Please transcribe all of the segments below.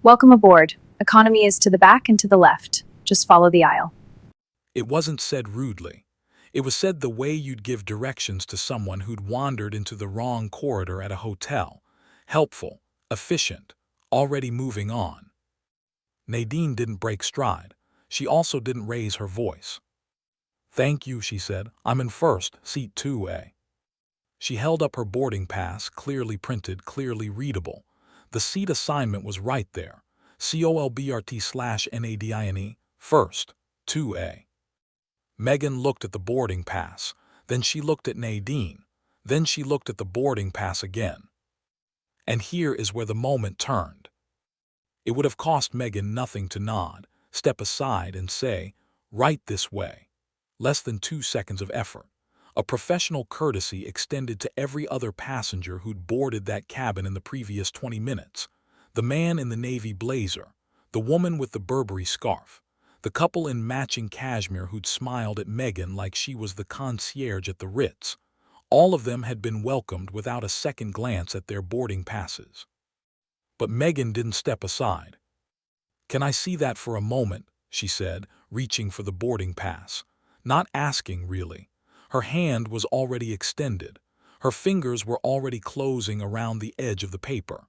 Welcome aboard. Economy is to the back and to the left. Just follow the aisle. It wasn't said rudely. It was said the way you'd give directions to someone who'd wandered into the wrong corridor at a hotel. Helpful, efficient, already moving on. Nadine didn't break stride. She also didn't raise her voice. "Thank you," she said. "I'm in first, seat 2A." She held up her boarding pass, clearly printed, clearly readable. The seat assignment was right there. COLBRT/NADINE, first, 2A. Megan looked at the boarding pass. Then she looked at Nadine. Then she looked at the boarding pass again. And here is where the moment turned. It would have cost Megan nothing to nod, step aside and say, "Right this way." Less than 2 seconds of effort. A professional courtesy extended to every other passenger who'd boarded that cabin in the previous 20 minutes. The man in the navy blazer, the woman with the Burberry scarf, the couple in matching cashmere who'd smiled at Megan like she was the concierge at the Ritz. All of them had been welcomed without a second glance at their boarding passes. But Megan didn't step aside. "Can I see that for a moment?" she said, reaching for the boarding pass. Not asking, really. Her hand was already extended. Her fingers were already closing around the edge of the paper.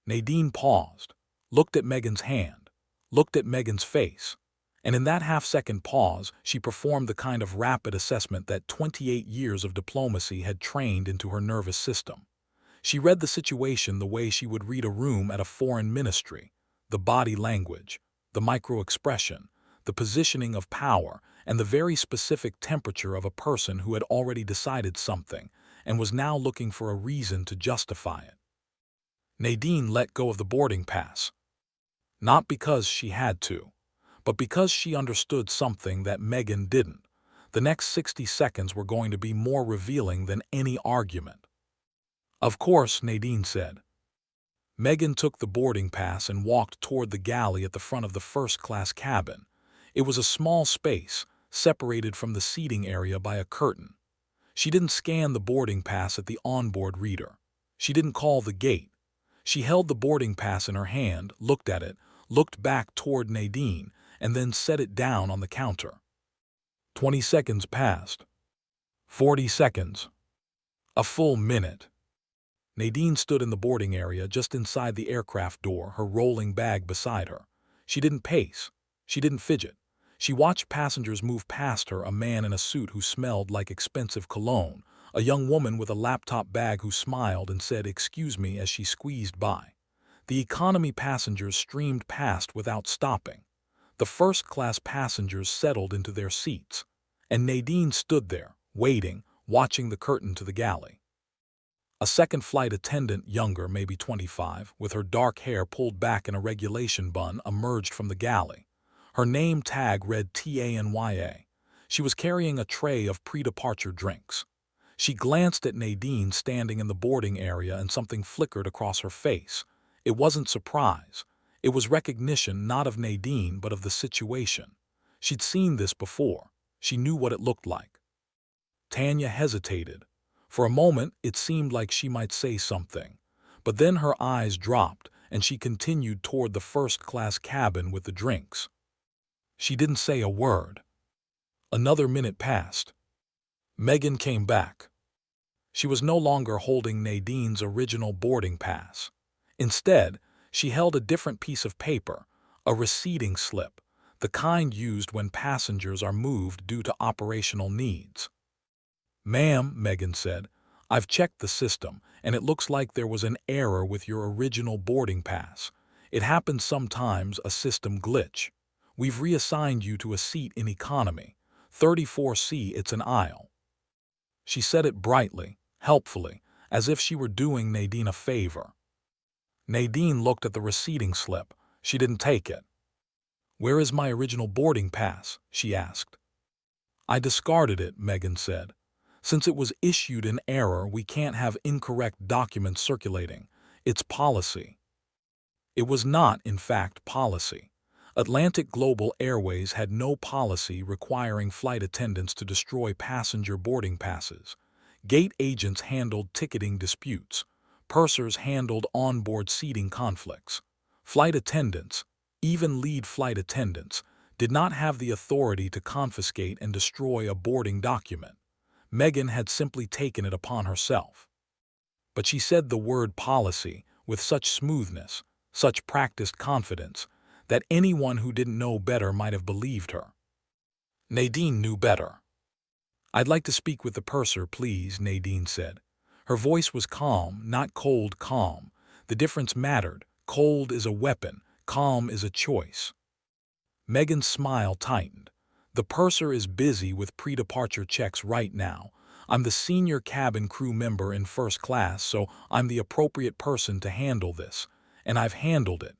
Nadine paused, looked at Megan's hand, looked at Megan's face, and in that half-second pause, she performed the kind of rapid assessment that 28 years of diplomacy had trained into her nervous system. She read the situation the way she would read a room at a foreign ministry: the body language, the micro-expression, the positioning of power, and the very specific temperature of a person who had already decided something and was now looking for a reason to justify it. Nadine let go of the boarding pass. Not because she had to, but because she understood something that Megan didn't. The next 60 seconds were going to be more revealing than any argument. "Of course," Nadine said. Megan took the boarding pass and walked toward the galley at the front of the first-class cabin. It was a small space, separated from the seating area by a curtain. She didn't scan the boarding pass at the onboard reader. She didn't call the gate. She held the boarding pass in her hand, looked at it, looked back toward Nadine, and then set it down on the counter. 20 seconds passed. 40 seconds. A full minute. Nadine stood in the boarding area just inside the aircraft door, her rolling bag beside her. She didn't pace. She didn't fidget. She watched passengers move past her: a man in a suit who smelled like expensive cologne, a young woman with a laptop bag who smiled and said "excuse me" as she squeezed by. The economy passengers streamed past without stopping. The first-class passengers settled into their seats, and Nadine stood there, waiting, watching the curtain to the galley. A second flight attendant, younger, maybe 25, with her dark hair pulled back in a regulation bun, emerged from the galley. Her name tag read TANYA. She was carrying a tray of pre-departure drinks. She glanced at Nadine standing in the boarding area and something flickered across her face. It wasn't surprise. It was recognition, not of Nadine but of the situation. She'd seen this before. She knew what it looked like. Tanya hesitated. For a moment, it seemed like she might say something. But then her eyes dropped, and she continued toward the first-class cabin with the drinks. She didn't say a word. Another minute passed. Megan came back. She was no longer holding Nadine's original boarding pass. Instead, she held a different piece of paper, a receipting slip, the kind used when passengers are moved due to operational needs. "Ma'am," Megan said, "I've checked the system, and it looks like there was an error with your original boarding pass. It happens sometimes, a system glitch. We've reassigned you to a seat in economy. 34C, it's an aisle." She said it brightly, helpfully, as if she were doing Nadine a favor. Nadine looked at the receipting slip. She didn't take it. "Where is my original boarding pass?" she asked. "I discarded it," Megan said. "Since it was issued in error, we can't have incorrect documents circulating. It's policy." It was not, in fact, policy. Atlantic Global Airways had no policy requiring flight attendants to destroy passenger boarding passes. Gate agents handled ticketing disputes. Pursers handled onboard seating conflicts. Flight attendants, even lead flight attendants, did not have the authority to confiscate and destroy a boarding document. Megan had simply taken it upon herself. But she said the word policy with such smoothness, such practiced confidence, that anyone who didn't know better might have believed her. Nadine knew better. "I'd like to speak with the purser, please," Nadine said. Her voice was calm, not cold calm. The difference mattered. Cold is a weapon, calm is a choice. Megan's smile tightened. "The purser is busy with pre-departure checks right now. I'm the senior cabin crew member in first class, so I'm the appropriate person to handle this. And I've handled it."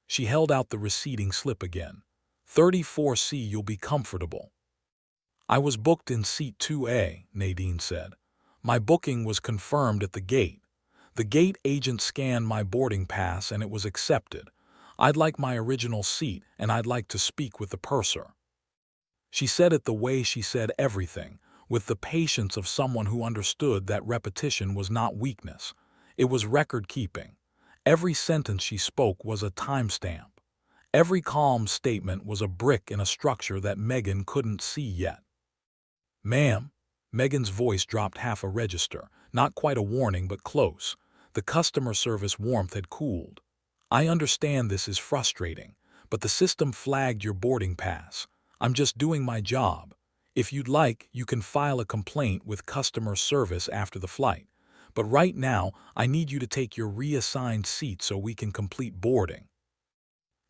She held out the receding slip again. 34C, you'll be comfortable." "I was booked in seat 2A, Nadine said. "My booking was confirmed at the gate. The gate agent scanned my boarding pass and it was accepted. I'd like my original seat and I'd like to speak with the purser." She said it the way she said everything, with the patience of someone who understood that repetition was not weakness. It was record-keeping. Every sentence she spoke was a timestamp. Every calm statement was a brick in a structure that Megan couldn't see yet. "Ma'am," Megan's voice dropped half a register, not quite a warning but close. The customer service warmth had cooled. "I understand this is frustrating, but the system flagged your boarding pass. I'm just doing my job. If you'd like, you can file a complaint with customer service after the flight. But right now, I need you to take your reassigned seat so we can complete boarding."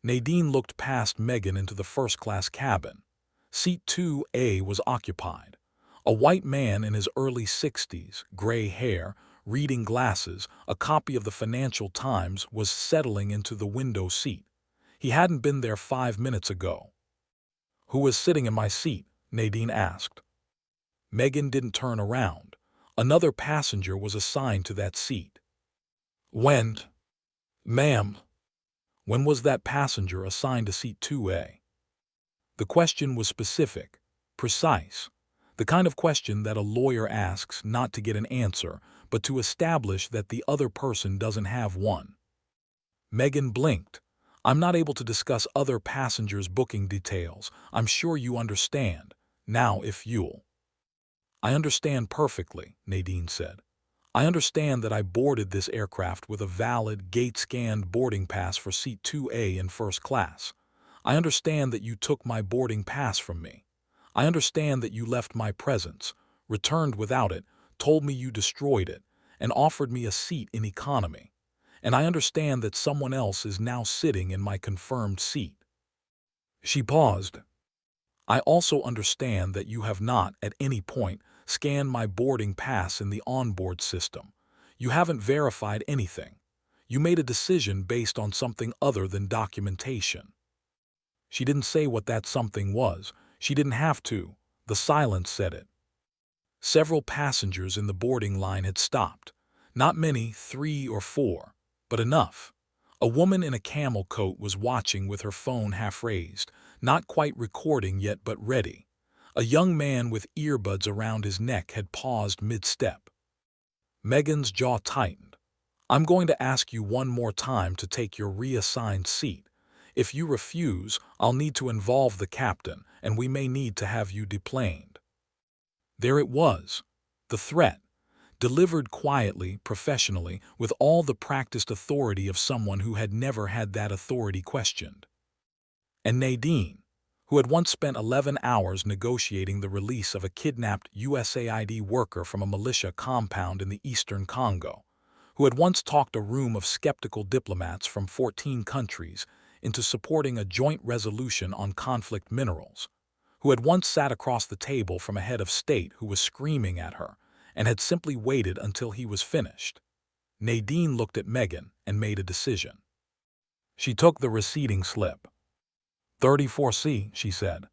Nadine looked past Megan into the first-class cabin. Seat 2A was occupied. A white man in his early 60s, gray hair, reading glasses, a copy of the Financial Times, was settling into the window seat. He hadn't been there 5 minutes ago. "Who is sitting in my seat?" Nadine asked. Megan didn't turn around. Another passenger was assigned to that seat. "When?" "Ma'am." "When was that passenger assigned to seat 2A?" The question was specific, precise. The kind of question that a lawyer asks not to get an answer, but to establish that the other person doesn't have one. Megan blinked. "I'm not able to discuss other passengers' booking details. I'm sure you understand. Now, if you'll—" "I understand perfectly," Nadine said. "I understand that I boarded this aircraft with a valid, gate-scanned boarding pass for seat 2A in first class. I understand that you took my boarding pass from me. I understand that you left my presence, returned without it, told me you destroyed it, and offered me a seat in economy. And I understand that someone else is now sitting in my confirmed seat." She paused. "I also understand that you have not, at any point, scanned my boarding pass in the onboard system. You haven't verified anything. You made a decision based on something other than documentation." She didn't say what that something was. She didn't have to. The silence said it. Several passengers in the boarding line had stopped. Not many, 3 or 4, but enough. A woman in a camel coat was watching with her phone half raised, not quite recording yet but ready. A young man with earbuds around his neck had paused mid-step. Megan's jaw tightened. "I'm going to ask you one more time to take your reassigned seat. If you refuse, I'll need to involve the captain, and we may need to have you deplaned." There it was, the threat, delivered quietly, professionally, with all the practiced authority of someone who had never had that authority questioned. And Nadine, who had once spent 11 hours negotiating the release of a kidnapped USAID worker from a militia compound in the eastern Congo, who had once talked a room of skeptical diplomats from 14 countries into supporting a joint resolution on conflict minerals, who had once sat across the table from a head of state who was screaming at her and had simply waited until he was finished. Nadine looked at Megan and made a decision. She took the receding slip. 34C, she said.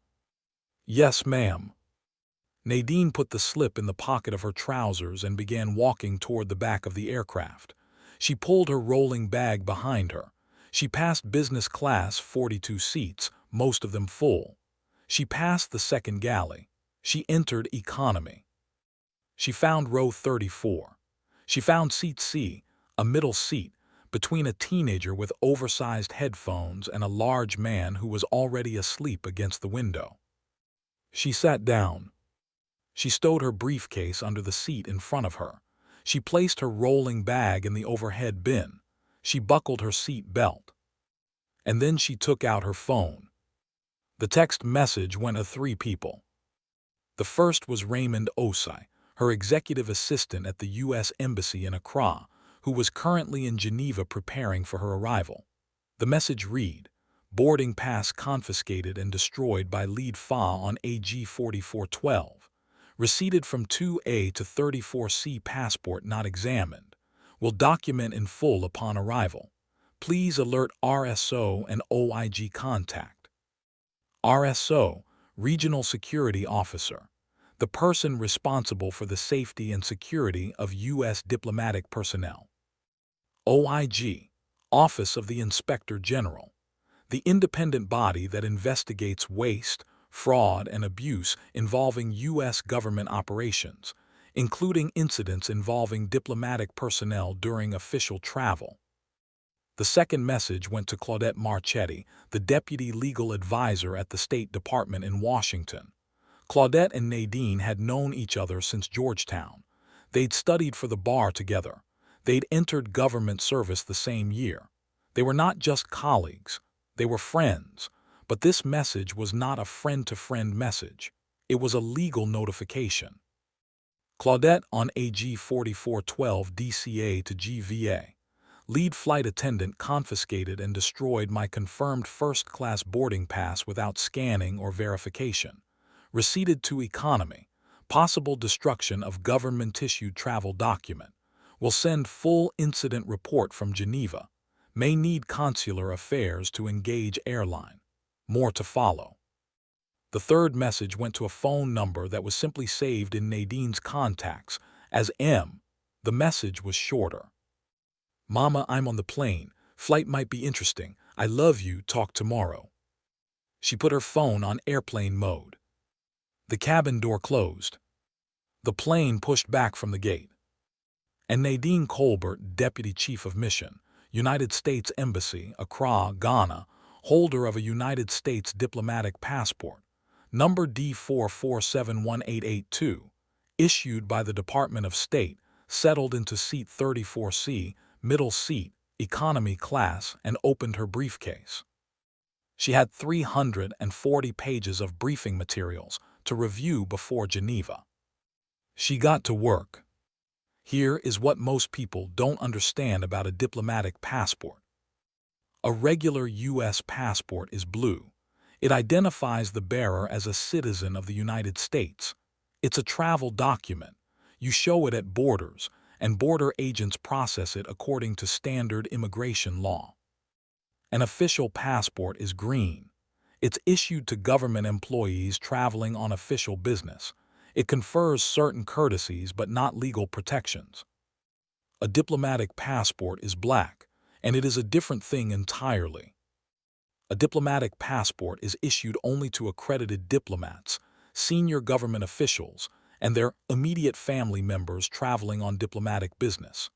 "Yes, ma'am." Nadine put the slip in the pocket of her trousers and began walking toward the back of the aircraft. She pulled her rolling bag behind her. She passed business class 42 seats, most of them full. She passed the second galley. She entered economy. She found row 34. She found seat C, a middle seat, between a teenager with oversized headphones and a large man who was already asleep against the window. She sat down. She stowed her briefcase under the seat in front of her. She placed her rolling bag in the overhead bin. She buckled her seat belt. And then she took out her phone. The text message went to three people. The first was Raymond Osai, her executive assistant at the U.S. Embassy in Accra, who was currently in Geneva preparing for her arrival. The message read, "Boarding pass confiscated and destroyed by lead FA on AG 4412. Receipted from 2A to 34C passport not examined. Will document in full upon arrival. Please alert RSO and OIG contact." RSO, Regional Security Officer, the person responsible for the safety and security of U.S. diplomatic personnel. OIG, Office of the Inspector General, the independent body that investigates waste, fraud, and abuse involving U.S. government operations, including incidents involving diplomatic personnel during official travel. The second message went to Claudette Marchetti, the deputy legal advisor at the State Department in Washington. Claudette and Nadine had known each other since Georgetown. They'd studied for the bar together. They'd entered government service the same year. They were not just colleagues, they were friends. But this message was not a friend-to-friend message. It was a legal notification. Claudette on AG 4412 DCA to GVA. Lead flight attendant confiscated and destroyed my confirmed first-class boarding pass without scanning or verification. Receipted to economy. Possible destruction of government-issued travel document. Will send full incident report from Geneva. May need consular affairs to engage airline. More to follow. The third message went to a phone number that was simply saved in Nadine's contacts as M. The message was shorter. "Mama, I'm on the plane. Flight might be interesting. I love you. Talk tomorrow." She put her phone on airplane mode. The cabin door closed. The plane pushed back from the gate. And Nadine Colbert, Deputy Chief of Mission, United States Embassy, Accra, Ghana, holder of a United States diplomatic passport, number D4471882, issued by the Department of State, settled into seat 34C, middle seat, economy class, and opened her briefcase. She had 340 pages of briefing materials to review before Geneva. She got to work. Here is what most people don't understand about a diplomatic passport. A regular U.S. passport is blue. It identifies the bearer as a citizen of the United States. It's a travel document. You show it at borders, and border agents process it according to standard immigration law. An official passport is green. It's issued to government employees traveling on official business. It confers certain courtesies but not legal protections. A diplomatic passport is black, and it is a different thing entirely. A diplomatic passport is issued only to accredited diplomats, senior government officials, and their immediate family members traveling on diplomatic business.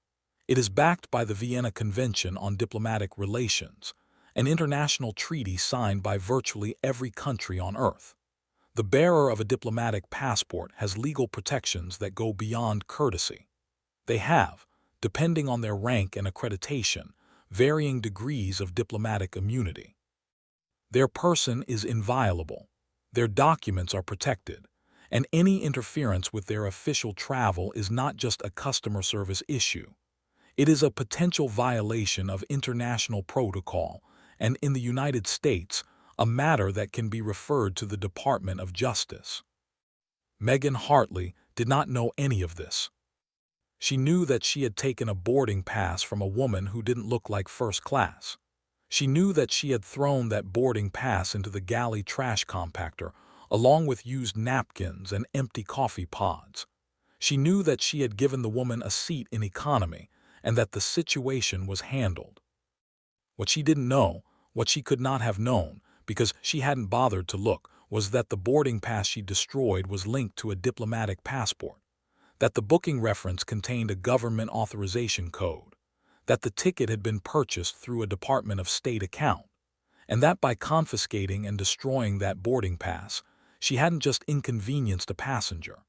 It is backed by the Vienna Convention on Diplomatic Relations, an international treaty signed by virtually every country on Earth. The bearer of a diplomatic passport has legal protections that go beyond courtesy. They have, depending on their rank and accreditation, varying degrees of diplomatic immunity. Their person is inviolable. Their documents are protected. And any interference with their official travel is not just a customer service issue. It is a potential violation of international protocol, and in the United States, a matter that can be referred to the Department of Justice. Megan Hartley did not know any of this. She knew that she had taken a boarding pass from a woman who didn't look like first class. She knew that she had thrown that boarding pass into the galley trash compactor, along with used napkins and empty coffee pods. She knew that she had given the woman a seat in economy and that the situation was handled. What she didn't know, what she could not have known, because she hadn't bothered to look, was that the boarding pass she destroyed was linked to a diplomatic passport, that the booking reference contained a government authorization code, that the ticket had been purchased through a Department of State account, and that by confiscating and destroying that boarding pass, she hadn't just inconvenienced a passenger.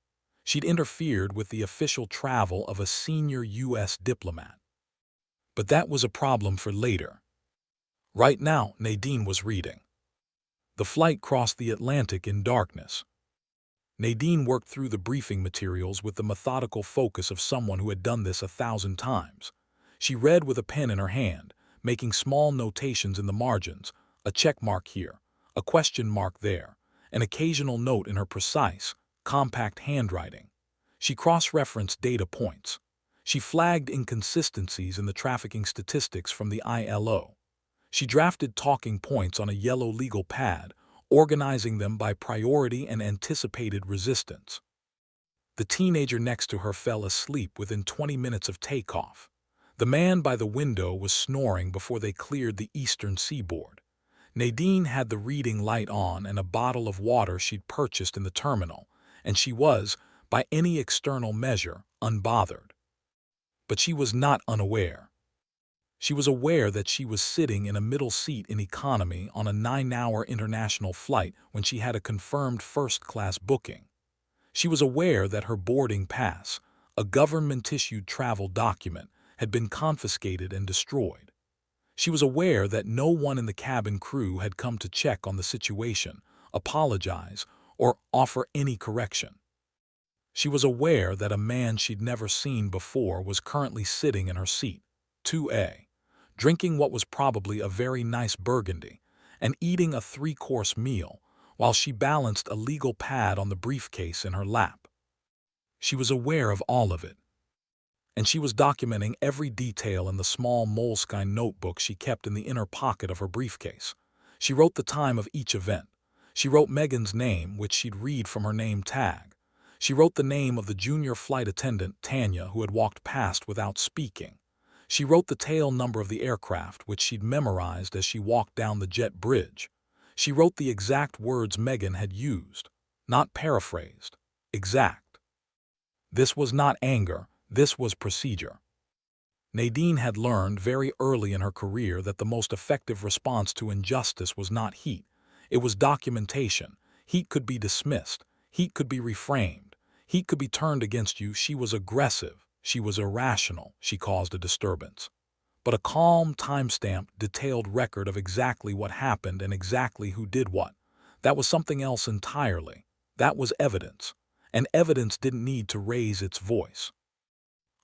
She'd interfered with the official travel of a senior U.S. diplomat. But that was a problem for later. Right now, Nadine was reading. The flight crossed the Atlantic in darkness. Nadine worked through the briefing materials with the methodical focus of someone who had done this 1,000 times. She read with a pen in her hand, making small notations in the margins, a check mark here, a question mark there, an occasional note in her precise, compact handwriting. She cross-referenced data points. She flagged inconsistencies in the trafficking statistics from the ILO. She drafted talking points on a yellow legal pad, organizing them by priority and anticipated resistance. The teenager next to her fell asleep within 20 minutes of takeoff. The man by the window was snoring before they cleared the eastern seaboard. Nadine had the reading light on and a bottle of water she'd purchased in the terminal, and she was, by any external measure, unbothered. But she was not unaware. She was aware that she was sitting in a middle seat in economy on a 9-hour international flight when she had a confirmed first-class booking. She was aware that her boarding pass, a government-issued travel document, had been confiscated and destroyed. She was aware that no one in the cabin crew had come to check on the situation, apologize, or offer any correction. She was aware that a man she'd never seen before was currently sitting in her seat, 2A, drinking what was probably a very nice burgundy, and eating a 3-course meal, while she balanced a legal pad on the briefcase in her lap. She was aware of all of it, and she was documenting every detail in the small moleskine notebook she kept in the inner pocket of her briefcase. She wrote the time of each event. She wrote Megan's name, which she'd read from her name tag. She wrote the name of the junior flight attendant, Tanya, who had walked past without speaking. She wrote the tail number of the aircraft, which she'd memorized as she walked down the jet bridge. She wrote the exact words Megan had used, not paraphrased, exact. This was not anger, this was procedure. Nadine had learned very early in her career that the most effective response to injustice was not heat, it was documentation. Heat could be dismissed, heat could be reframed, heat could be turned against you. She was aggressive. She was irrational, she caused a disturbance. But a calm, time-stamped, detailed record of exactly what happened and exactly who did what, that was something else entirely. That was evidence. And evidence didn't need to raise its voice.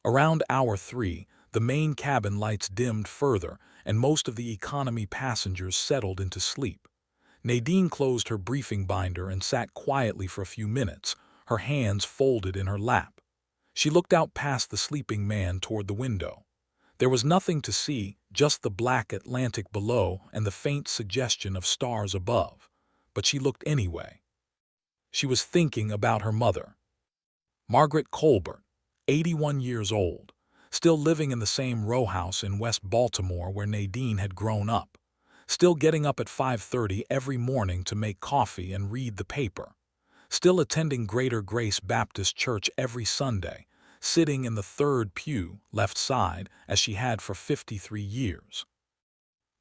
Around hour 3, the main cabin lights dimmed further and most of the economy passengers settled into sleep. Nadine closed her briefing binder and sat quietly for a few minutes, her hands folded in her lap. She looked out past the sleeping man toward the window. There was nothing to see, just the black Atlantic below and the faint suggestion of stars above. But she looked anyway. She was thinking about her mother. Margaret Colbert, 81 years old, still living in the same row house in West Baltimore where Nadine had grown up, still getting up at 5:30 every morning to make coffee and read the paper, still attending Greater Grace Baptist Church every Sunday, sitting in the third pew, left side, as she had for 53 years.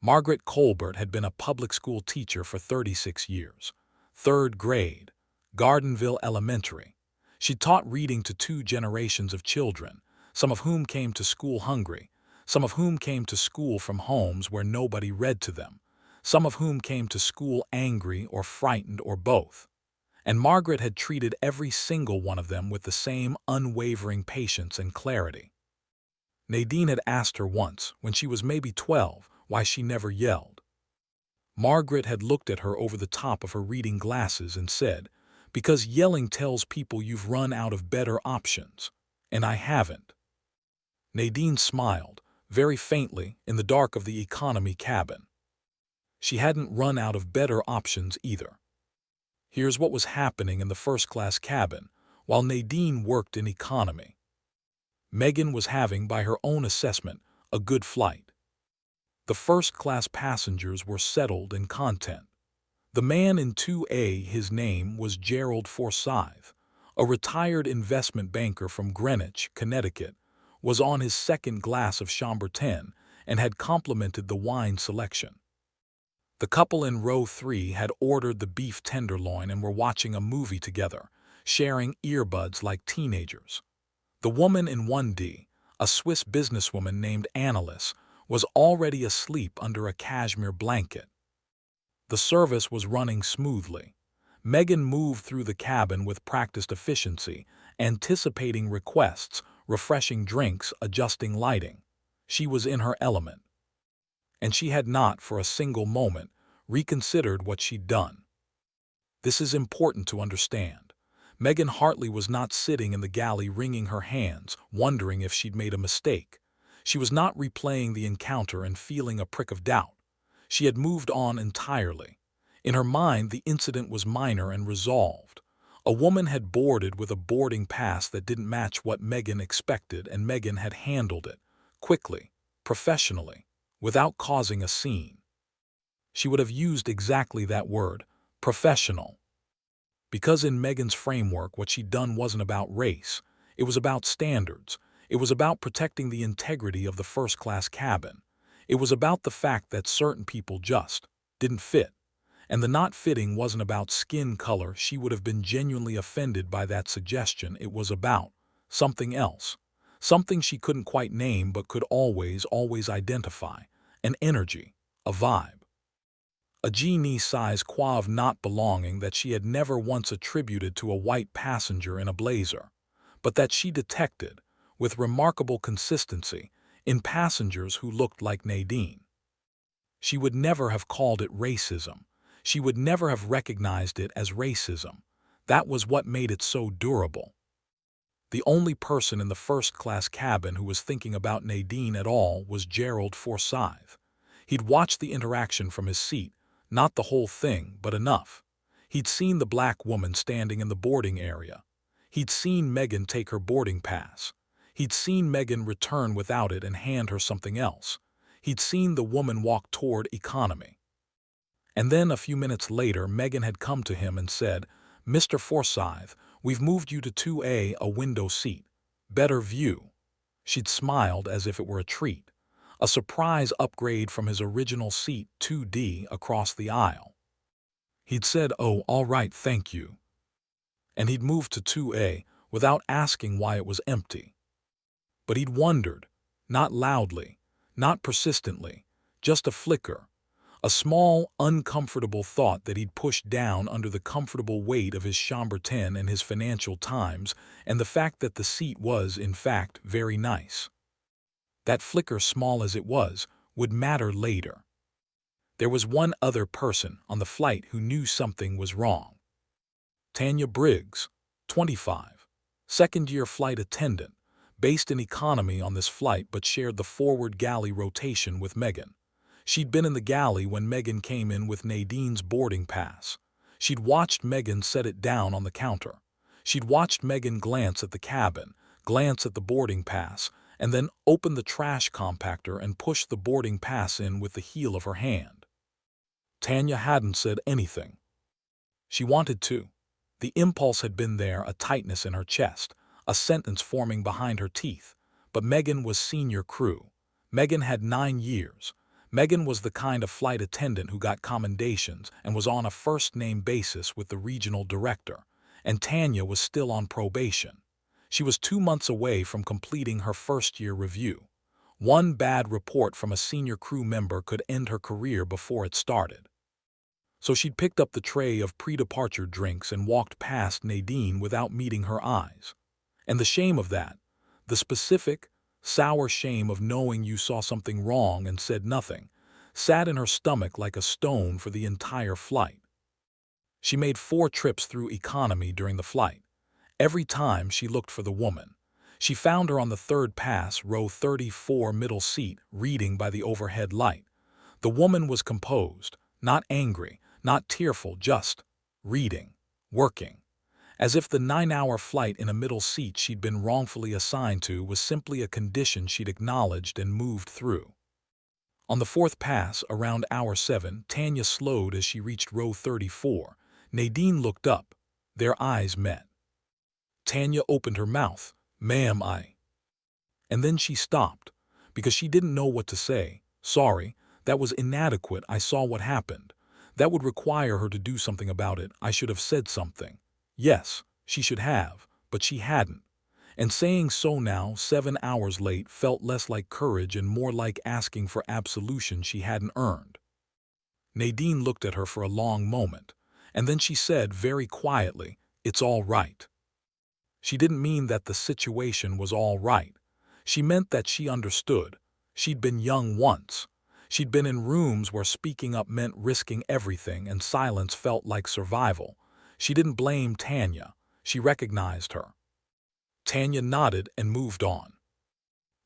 Margaret Colbert had been a public school teacher for 36 years, 3rd grade, Gardenville Elementary. She taught reading to 2 generations of children, some of whom came to school hungry, some of whom came to school from homes where nobody read to them, some of whom came to school angry or frightened or both. And Margaret had treated every single one of them with the same unwavering patience and clarity. Nadine had asked her once, when she was maybe 12, why she never yelled. Margaret had looked at her over the top of her reading glasses and said, "Because yelling tells people you've run out of better options, and I haven't." Nadine smiled, very faintly, in the dark of the economy cabin. She hadn't run out of better options either. Here's what was happening in the first-class cabin, while Nadine worked in economy. Megan was having, by her own assessment, a good flight. The first-class passengers were settled and content. The man in 2A, his name was Gerald Forsyth, a retired investment banker from Greenwich, Connecticut, was on his second glass of Chambertin and had complimented the wine selection. The couple in row 3 had ordered the beef tenderloin and were watching a movie together, sharing earbuds like teenagers. The woman in 1D, a Swiss businesswoman named Annalise, was already asleep under a cashmere blanket. The service was running smoothly. Megan moved through the cabin with practiced efficiency, anticipating requests, refreshing drinks, adjusting lighting. She was in her element. And she had not, for a single moment, reconsidered what she'd done. This is important to understand. Megan Hartley was not sitting in the galley wringing her hands, wondering if she'd made a mistake. She was not replaying the encounter and feeling a prick of doubt. She had moved on entirely. In her mind, the incident was minor and resolved. A woman had boarded with a boarding pass that didn't match what Megan expected, and Megan had handled it, quickly, professionally, without causing a scene. She would have used exactly that word, professional. Because in Megan's framework, what she'd done wasn't about race. It was about standards. It was about protecting the integrity of the first-class cabin. It was about the fact that certain people just didn't fit. And the not fitting wasn't about skin color. She would have been genuinely offended by that suggestion. It was about something else. Something she couldn't quite name but could always identify. An energy, a vibe. A genie-size qua of not belonging that she had never once attributed to a white passenger in a blazer, but that she detected, with remarkable consistency, in passengers who looked like Nadine. She would never have called it racism. She would never have recognized it as racism. That was what made it so durable. The only person in the first-class cabin who was thinking about Nadine at all was Gerald Forsyth. He'd watched the interaction from his seat, not the whole thing, but enough. He'd seen the black woman standing in the boarding area. He'd seen Megan take her boarding pass. He'd seen Megan return without it and hand her something else. He'd seen the woman walk toward economy. And then a few minutes later, Megan had come to him and said, "Mr. Forsyth, we've moved you to 2A, a window seat. Better view." She'd smiled as if it were a treat. A surprise upgrade from his original seat, 2D, across the aisle. He'd said, "Oh, all right, thank you." And he'd moved to 2A without asking why it was empty. But he'd wondered, not loudly, not persistently, just a flicker, a small, uncomfortable thought that he'd pushed down under the comfortable weight of his Chambertin and his Financial Times and the fact that the seat was, in fact, very nice. That flicker, small as it was, would matter later. There was one other person on the flight who knew something was wrong. Tanya Briggs, 25, second-year flight attendant, based in economy on this flight but shared the forward galley rotation with Megan. She'd been in the galley when Megan came in with Nadine's boarding pass. She'd watched Megan set it down on the counter. She'd watched Megan glance at the cabin, glance at the boarding pass, and then open the trash compactor and push the boarding pass in with the heel of her hand. Tanya hadn't said anything. She wanted to. The impulse had been there, a tightness in her chest, a sentence forming behind her teeth. But Megan was senior crew. Megan had 9 years. Megan was the kind of flight attendant who got commendations and was on a first-name basis with the regional director. And Tanya was still on probation. She was 2 months away from completing her first-year review. One bad report from a senior crew member could end her career before it started. So she'd picked up the tray of pre-departure drinks and walked past Nadine without meeting her eyes. And the shame of that, the specific, sour shame of knowing you saw something wrong and said nothing, sat in her stomach like a stone for the entire flight. She made 4 trips through economy during the flight. Every time she looked for the woman. She found her on the third pass, row 34, middle seat, reading by the overhead light. The woman was composed, not angry, not tearful, just reading, working. As if the 9-hour flight in a middle seat she'd been wrongfully assigned to was simply a condition she'd acknowledged and moved through. On the 4th pass, around hour 7, Tanya slowed as she reached row 34. Nadine looked up. Their eyes met. Tanya opened her mouth. "Ma'am, I..." And then she stopped, because she didn't know what to say. Sorry, that was inadequate. I saw what happened. That would require her to do something about it. I should have said something. Yes, she should have, but she hadn't. And saying so now, 7 hours late, felt less like courage and more like asking for absolution she hadn't earned. Nadine looked at her for a long moment, and then she said very quietly, "It's all right." She didn't mean that the situation was all right. She meant that she understood. She'd been young once. She'd been in rooms where speaking up meant risking everything and silence felt like survival. She didn't blame Tanya. She recognized her. Tanya nodded and moved on.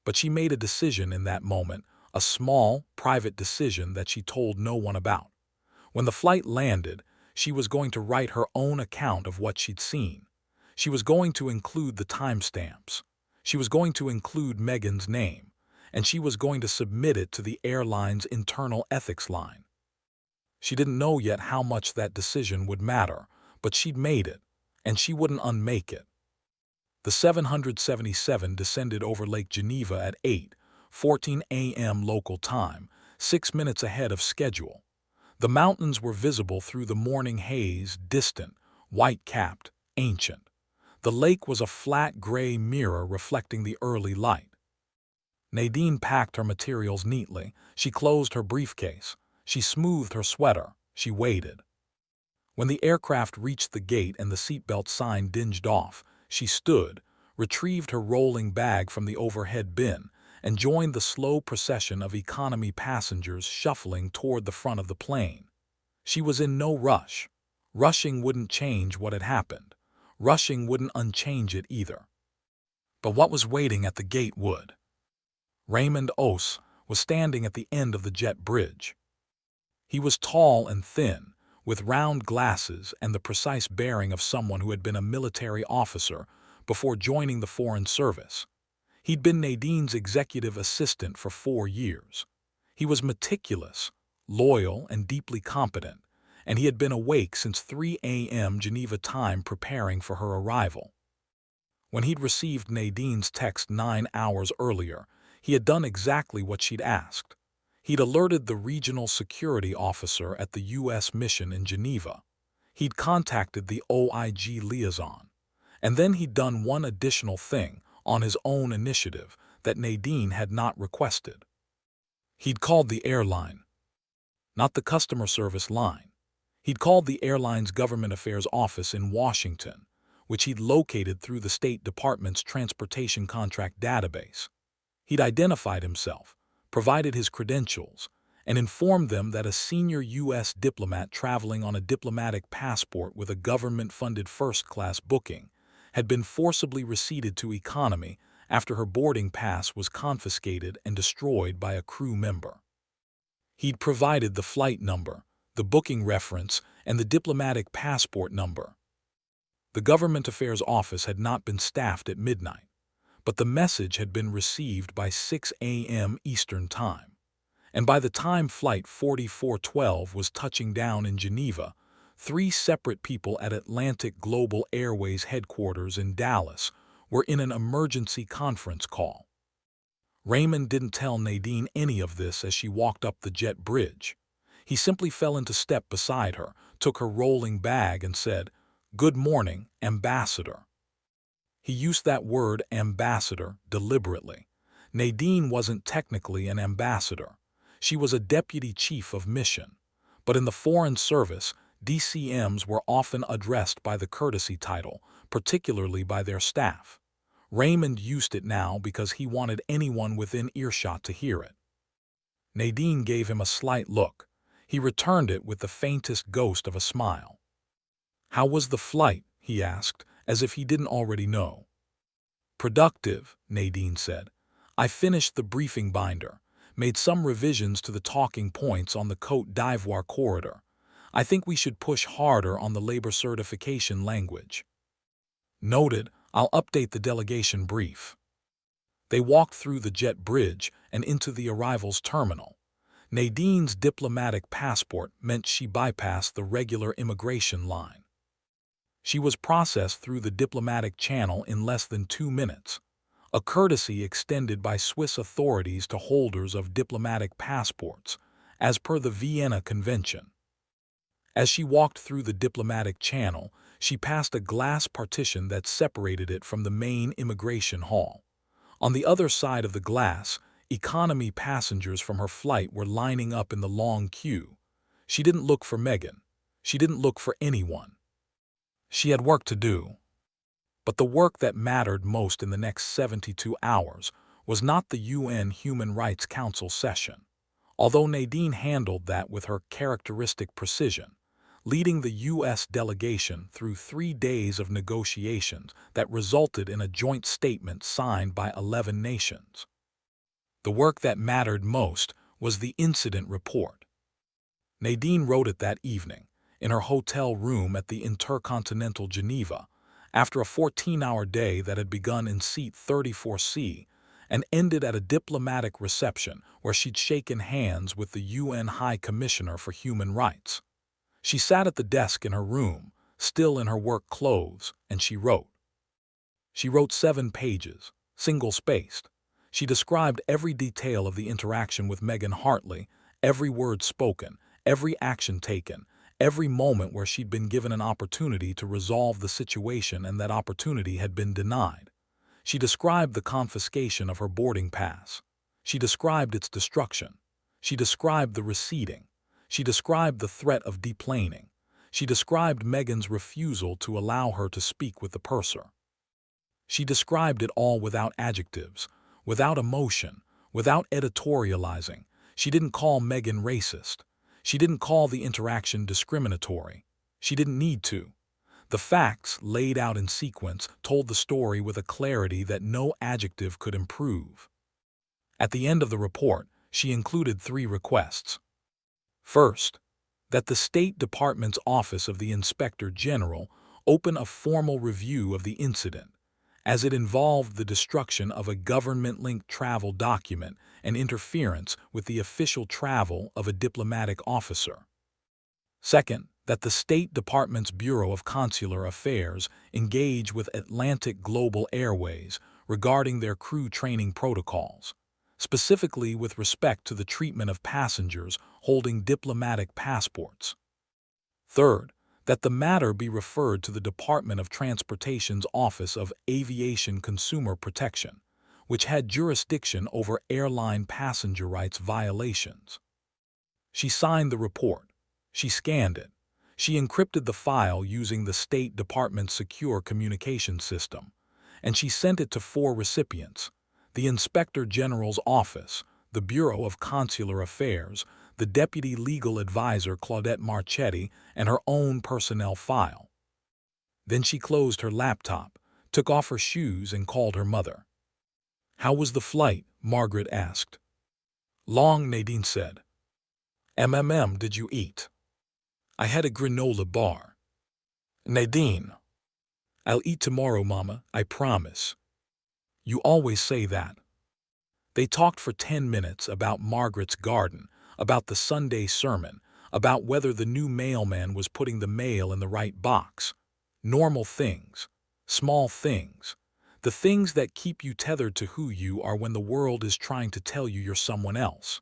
But she made a decision in that moment, a small, private decision that she told no one about. When the flight landed, she was going to write her own account of what she'd seen. She was going to include the timestamps. She was going to include Megan's name, and she was going to submit it to the airline's internal ethics line. She didn't know yet how much that decision would matter, but she'd made it, and she wouldn't unmake it. The 777 descended over Lake Geneva at 8:14 a.m. local time, 6 minutes ahead of schedule. The mountains were visible through the morning haze, distant, white-capped, ancient. The lake was a flat gray mirror reflecting the early light. Nadine packed her materials neatly. She closed her briefcase. She smoothed her sweater. She waited. When the aircraft reached the gate and the seatbelt sign dinged off, she stood, retrieved her rolling bag from the overhead bin, and joined the slow procession of economy passengers shuffling toward the front of the plane. She was in no rush. Rushing wouldn't change what had happened. Rushing wouldn't unchange it either. But what was waiting at the gate would. Raymond Ose was standing at the end of the jet bridge. He was tall and thin, with round glasses and the precise bearing of someone who had been a military officer before joining the Foreign Service. He'd been Nadine's executive assistant for 4 years. He was meticulous, loyal, and deeply competent, and he had been awake since 3 a.m. Geneva time preparing for her arrival. When he'd received Nadine's text 9 hours earlier, he had done exactly what she'd asked. He'd alerted the regional security officer at the U.S. mission in Geneva. He'd contacted the OIG liaison. And then he'd done one additional thing, on his own initiative, that Nadine had not requested. He'd called the airline. Not the customer service line. He'd called the airline's government affairs office in Washington, which he'd located through the State Department's transportation contract database. He'd identified himself, provided his credentials, and informed them that a senior U.S. diplomat traveling on a diplomatic passport with a government-funded first-class booking had been forcibly receded to economy after her boarding pass was confiscated and destroyed by a crew member. He'd provided the flight number, the booking reference, and the diplomatic passport number. The Government Affairs Office had not been staffed at midnight, but the message had been received by 6 a.m. Eastern Time. And by the time Flight 4412 was touching down in Geneva, 3 separate people at Atlantic Global Airways headquarters in Dallas were in an emergency conference call. Raymond didn't tell Nadine any of this as she walked up the jet bridge. He simply fell into step beside her, took her rolling bag, and said, "Good morning, Ambassador." He used that word, ambassador, deliberately. Nadine wasn't technically an ambassador. She was a deputy chief of mission. But in the Foreign Service, DCMs were often addressed by the courtesy title, particularly by their staff. Raymond used it now because he wanted anyone within earshot to hear it. Nadine gave him a slight look. He returned it with the faintest ghost of a smile. "How was the flight?" he asked, as if he didn't already know. "Productive," Nadine said. "I finished the briefing binder, made some revisions to the talking points on the Côte d'Ivoire corridor. I think we should push harder on the labor certification language." "Noted. I'll update the delegation brief." They walked through the jet bridge and into the arrivals terminal. Nadine's diplomatic passport meant she bypassed the regular immigration line. She was processed through the diplomatic channel in less than 2 minutes. a courtesy extended by Swiss authorities to holders of diplomatic passports, as per the Vienna Convention. As she walked through the diplomatic channel, she passed a glass partition that separated it from the main immigration hall. On the other side of the glass, economy passengers from her flight were lining up in the long queue. She didn't look for Megan. She didn't look for anyone. She had work to do. But the work that mattered most in the next 72 hours was not the UN Human Rights Council session, although Nadine handled that with her characteristic precision, leading the U.S. delegation through 3 days of negotiations that resulted in a joint statement signed by 11 nations. The work that mattered most was the incident report. Nadine wrote it that evening, in her hotel room at the Intercontinental Geneva, after a 14-hour day that had begun in seat 34C and ended at a diplomatic reception where she'd shaken hands with the UN High Commissioner for Human Rights. She sat at the desk in her room, still in her work clothes, and she wrote. She wrote 7 pages, single-spaced. She described every detail of the interaction with Megan Hartley, every word spoken, every action taken, every moment where she'd been given an opportunity to resolve the situation and that opportunity had been denied. She described the confiscation of her boarding pass. She described its destruction. She described the receding. She described the threat of deplaning. She described Megan's refusal to allow her to speak with the purser. She described it all without adjectives, without emotion, without editorializing. She didn't call Megan racist. She didn't call the interaction discriminatory. She didn't need to. The facts, laid out in sequence, told the story with a clarity that no adjective could improve. At the end of the report, she included 3 requests. First, that the State Department's Office of the Inspector General open a formal review of the incident, as it involved the destruction of a government-linked travel document and interference with the official travel of a diplomatic officer. Second, that the State Department's Bureau of Consular Affairs engage with Atlantic Global Airways regarding their crew training protocols, specifically with respect to the treatment of passengers holding diplomatic passports. Third, that the matter be referred to the Department of Transportation's Office of Aviation Consumer Protection, which had jurisdiction over airline passenger rights violations. She signed the report. She scanned it. She encrypted the file using the State Department's secure communication system, and she sent it to 4 recipients: the Inspector General's Office, the Bureau of Consular Affairs, the Deputy Legal Advisor Claudette Marchetti, and her own personnel file. Then she closed her laptop, took off her shoes, and called her mother. "How was the flight?" Margaret asked. "Long," Nadine said. Did you eat?" "I had a granola bar." "Nadine." "I'll eat tomorrow, Mama, I promise." "You always say that." They talked for 10 minutes about Margaret's garden, about the Sunday sermon, about whether the new mailman was putting the mail in the right box. Normal things, small things, the things that keep you tethered to who you are when the world is trying to tell you you're someone else.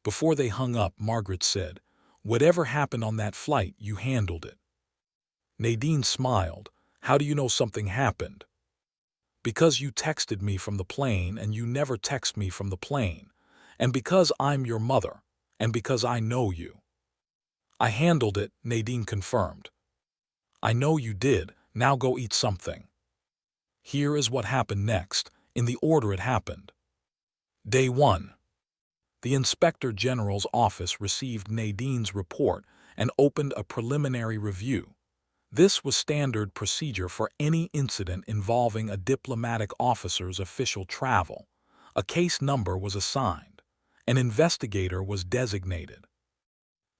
Before they hung up, Margaret said, "Whatever happened on that flight, you handled it." Nadine smiled. "How do you know something happened?" "Because you texted me from the plane and you never text me from the plane, and because I'm your mother, and because I know you." "I handled it," Nadine confirmed. "I know you did. Now go eat something." Here is what happened next, in the order it happened. Day 1. The Inspector General's office received Nadine's report and opened a preliminary review. This was standard procedure for any incident involving a diplomatic officer's official travel. A case number was assigned. An investigator was designated.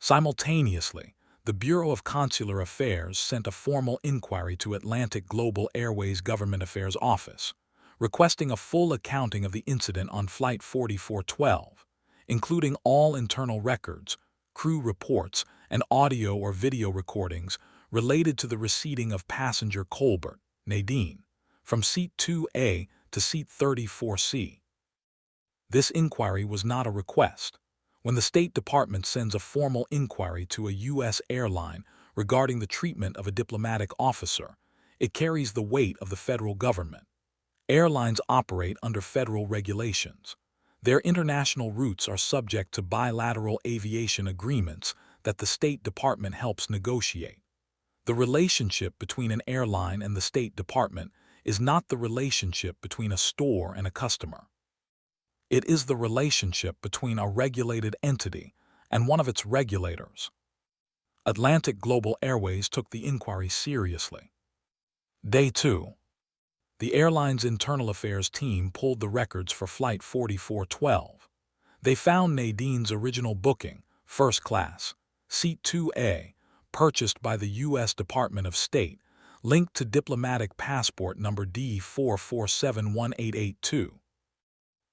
Simultaneously, the Bureau of Consular Affairs sent a formal inquiry to Atlantic Global Airways Government Affairs Office, requesting a full accounting of the incident on Flight 4412, including all internal records, crew reports, and audio or video recordings related to the receding of passenger Colbert, Nadine, from seat 2A to to seat 34C. This inquiry was not a request. When the State Department sends a formal inquiry to a U.S. airline regarding the treatment of a diplomatic officer, it carries the weight of the federal government. Airlines operate under federal regulations. Their international routes are subject to bilateral aviation agreements that the State Department helps negotiate. The relationship between an airline and the State Department is not the relationship between a store and a customer. It is the relationship between a regulated entity and one of its regulators. Atlantic Global Airways took the inquiry seriously. Day 2. The airline's internal affairs team pulled the records for Flight 4412. They found Nadine's original booking, first class, seat 2A, purchased by the U.S. Department of State, linked to diplomatic passport number D4471882.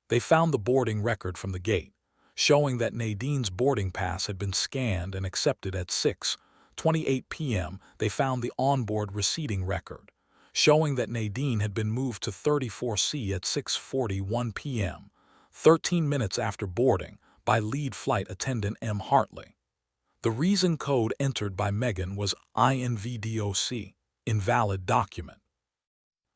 They found the boarding record from the gate, showing that Nadine's boarding pass had been scanned and accepted at 6:28 p.m. They found the onboard receipting record, showing that Nadine had been moved to 34C at 6:41 p.m., 13 minutes after boarding, by lead flight attendant M. Hartley. The reason code entered by Megan was INVDOC, invalid document.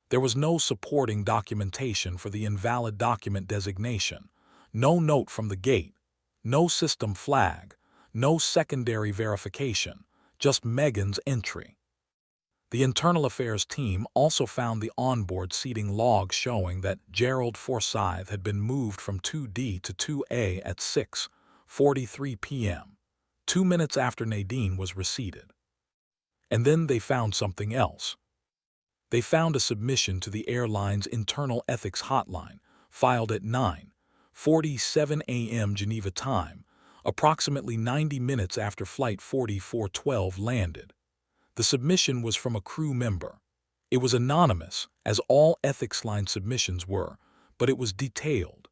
There was no supporting documentation for the invalid document designation, no note from the gate, no system flag, no secondary verification, just Megan's entry. The internal affairs team also found the onboard seating log showing that Gerald Forsyth had been moved from 2D to 2A at 6:43 p.m., 2 minutes after Nadine was reseated. And then they found something else. They found a submission to the airline's internal ethics hotline, filed at 9:47 a.m. Geneva time, approximately 90 minutes after Flight 4412 landed. The submission was from a crew member. It was anonymous, as all ethics line submissions were, but it was detailed.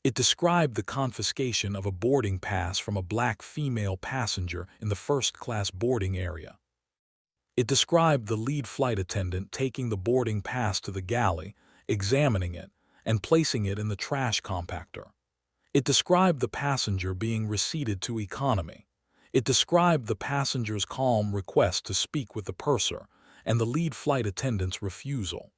It described the confiscation of a boarding pass from a black female passenger in the first-class boarding area. It described the lead flight attendant taking the boarding pass to the galley, examining it, and placing it in the trash compactor. It described the passenger being reseated to economy. It described the passenger's calm request to speak with the purser and the lead flight attendant's refusal.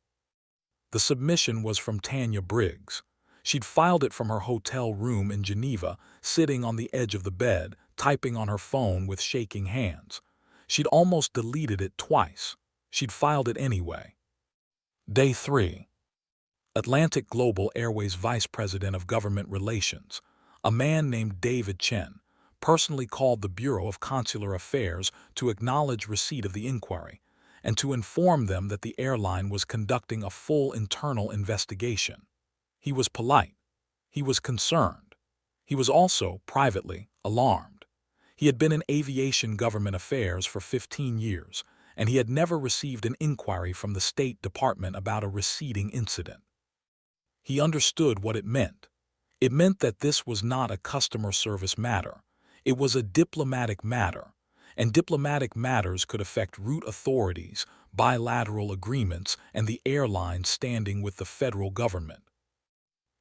The submission was from Tanya Briggs. She'd filed it from her hotel room in Geneva, sitting on the edge of the bed, typing on her phone with shaking hands. She'd almost deleted it twice. She'd filed it anyway. Day 3. Atlantic Global Airways Vice President of Government Relations, a man named David Chen, personally called the Bureau of Consular Affairs to acknowledge receipt of the inquiry and to inform them that the airline was conducting a full internal investigation. He was polite. He was concerned. He was also, privately, alarmed. He had been in aviation government affairs for 15 years, and he had never received an inquiry from the State Department about a receipting incident. He understood what it meant. It meant that this was not a customer service matter. It was a diplomatic matter, and diplomatic matters could affect route authorities, bilateral agreements, and the airline standing with the federal government.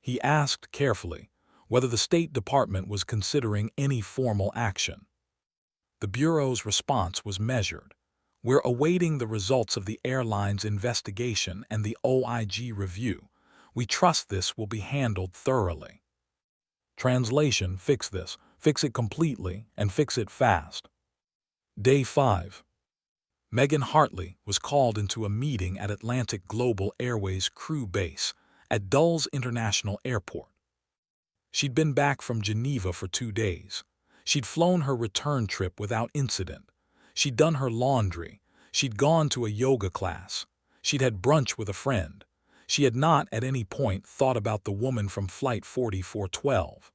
He asked carefully whether the State Department was considering any formal action. The Bureau's response was measured. We're awaiting the results of the airline's investigation and the OIG review. We trust this will be handled thoroughly. Translation: fix this, fix it completely, and fix it fast. Day 5. Megan Hartley was called into a meeting at Atlantic Global Airways crew base at Dulles International Airport. She'd been back from Geneva for 2 days. She'd flown her return trip without incident. She'd done her laundry. She'd gone to a yoga class. She'd had brunch with a friend. She had not at any point thought about the woman from Flight 4412.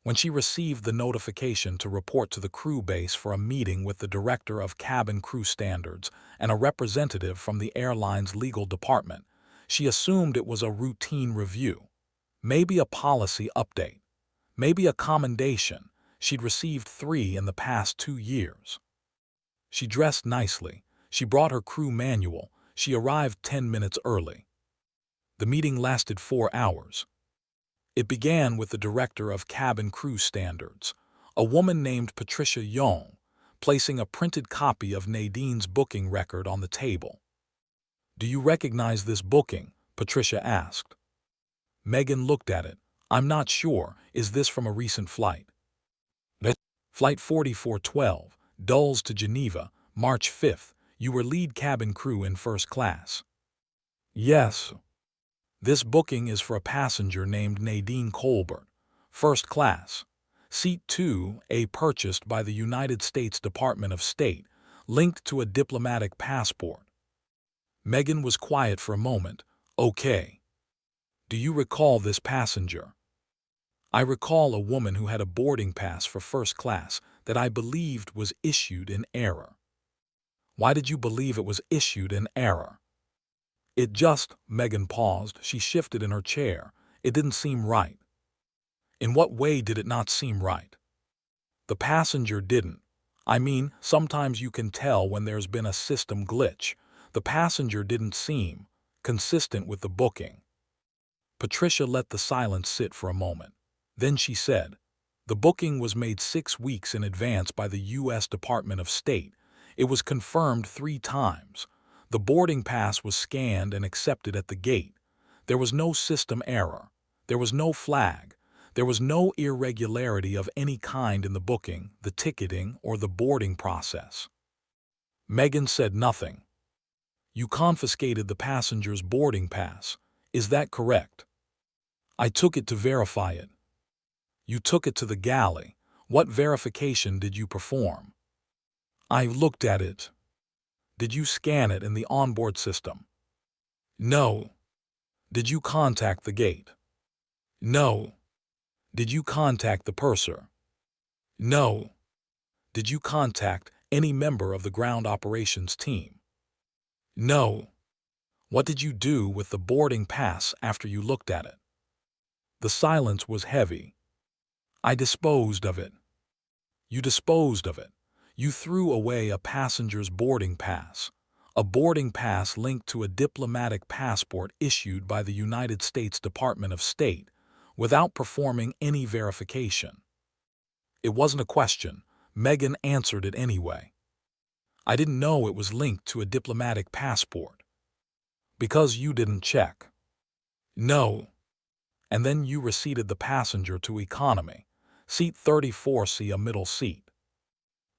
When she received the notification to report to the crew base for a meeting with the Director of Cabin Crew Standards and a representative from the airline's legal department, she assumed it was a routine review. Maybe a policy update. Maybe a commendation. She'd received 3 in the past 2 years. She dressed nicely. She brought her crew manual. She arrived 10 minutes early. The meeting lasted 4 hours. It began with the director of cabin crew standards, a woman named Patricia Young, placing a printed copy of Nadine's booking record on the table. "Do you recognize this booking?" Patricia asked. Megan looked at it. "I'm not sure. Is this from a recent flight?" "Flight 4412, Dulles to Geneva, March 5th. You were lead cabin crew in first class." "Yes." "This booking is for a passenger named Nadine Colbert, first class. Seat 2A, purchased by the United States Department of State, linked to a diplomatic passport." Megan was quiet for a moment. "Okay. Do you recall this passenger?" "I recall a woman who had a boarding pass for first class that I believed was issued in error." "Why did you believe it was issued in error?" "It just," Megan paused. She shifted in her chair. "It didn't seem right." "In what way did it not seem right?" "The passenger didn't. I mean, sometimes you can tell when there's been a system glitch. The passenger didn't seem consistent with the booking." Patricia let the silence sit for a moment. Then she said, "The booking was made 6 weeks in advance by the U.S. Department of State. It was confirmed 3 times. The boarding pass was scanned and accepted at the gate. There was no system error. There was no flag. There was no irregularity of any kind in the booking, the ticketing, or the boarding process." Megan said nothing. "You confiscated the passenger's boarding pass. Is that correct?" "I took it to verify it." "You took it to the galley. What verification did you perform?" "I looked at it." "Did you scan it in the onboard system?" "No." "Did you contact the gate?" "No." "Did you contact the purser?" "No." "Did you contact any member of the ground operations team?" "No." "What did you do with the boarding pass after you looked at it?" The silence was heavy. "I disposed of it." "You disposed of it. You threw away a passenger's boarding pass, a boarding pass linked to a diplomatic passport issued by the United States Department of State, without performing any verification." It wasn't a question. Megan answered it anyway. "I didn't know it was linked to a diplomatic passport." "Because you didn't check." "No." "And then you reseated the passenger to economy, seat 34C, a middle seat."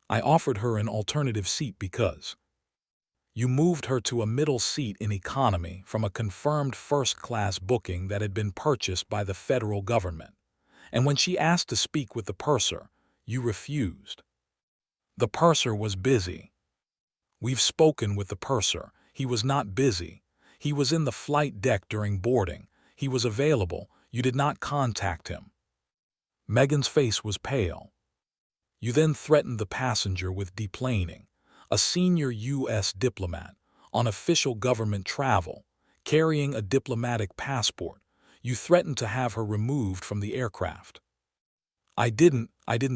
"I offered her an alternative seat because—" "You moved her to a middle seat in economy from a confirmed first-class booking that had been purchased by the federal government. And when she asked to speak with the purser, you refused." "The purser was busy." "We've spoken with the purser. He was not busy. He was in the flight deck during boarding. He was available. You did not contact him." Megan's face was pale. "You then threatened the passenger with deplaning, a senior U.S. diplomat, on official government travel, carrying a diplomatic passport. You threatened to have her removed from the aircraft." I didn't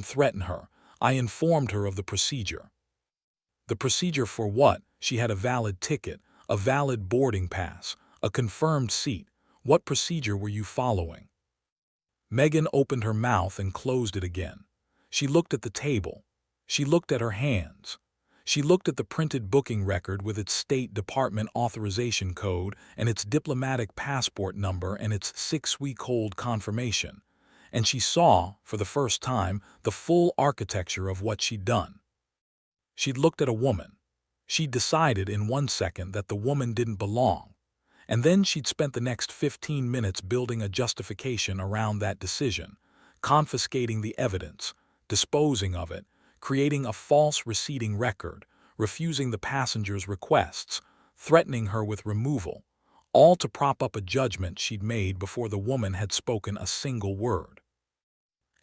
threaten her. I informed her of the procedure." "The procedure for what?" "She had a valid ticket, a valid boarding pass, a confirmed seat. What procedure were you following?" Megan opened her mouth and closed it again. She looked at the table. She looked at her hands. She looked at the printed booking record with its State Department authorization code and its diplomatic passport number and its 6-week-old confirmation. And she saw, for the first time, the full architecture of what she'd done. She'd looked at a woman. She'd decided in 1 second that the woman didn't belong. And then she'd spent the next 15 minutes building a justification around that decision, confiscating the evidence, disposing of it, creating a false receipting record, refusing the passenger's requests, threatening her with removal, all to prop up a judgment she'd made before the woman had spoken a single word.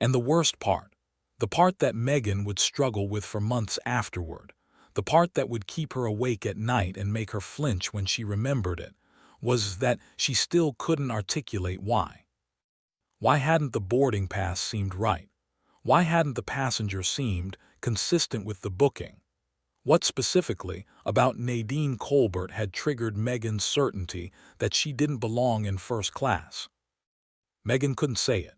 And the worst part, the part that Megan would struggle with for months afterward, the part that would keep her awake at night and make her flinch when she remembered it, was that she still couldn't articulate why. Why hadn't the boarding pass seemed right? Why hadn't the passenger seemed consistent with the booking? What specifically about Nadine Colbert had triggered Megan's certainty that she didn't belong in first class? Megan couldn't say it.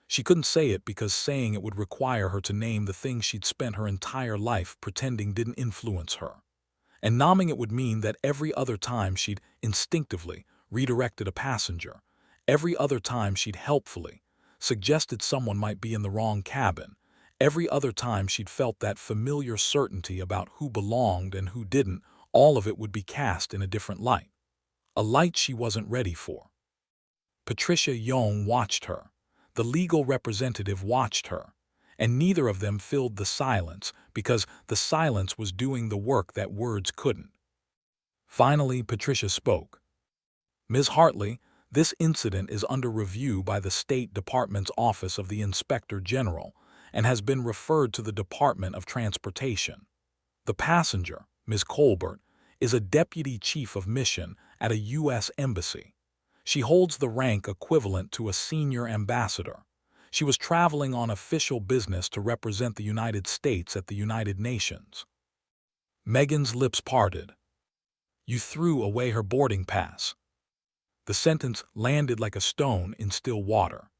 She couldn't say it because saying it would require her to name the things she'd spent her entire life pretending didn't influence her. And nomming it would mean that every other time she'd instinctively redirected a passenger, every other time she'd helpfully suggested someone might be in the wrong cabin, every other time she'd felt that familiar certainty about who belonged and who didn't, all of it would be cast in a different light. A light she wasn't ready for. Patricia Young watched her. The legal representative watched her. And neither of them filled the silence because the silence was doing the work that words couldn't. Finally, Patricia spoke. Ms. Hartley, this incident is under review by the State Department's Office of the Inspector General and has been referred to the Department of Transportation. The passenger, Ms. Colbert, is a deputy chief of mission at a U.S. embassy. She holds the rank equivalent to a senior ambassador. She was traveling on official business to represent the United States at the United Nations. Megan's lips parted. You threw away her boarding pass. The sentence landed like a stone in still water.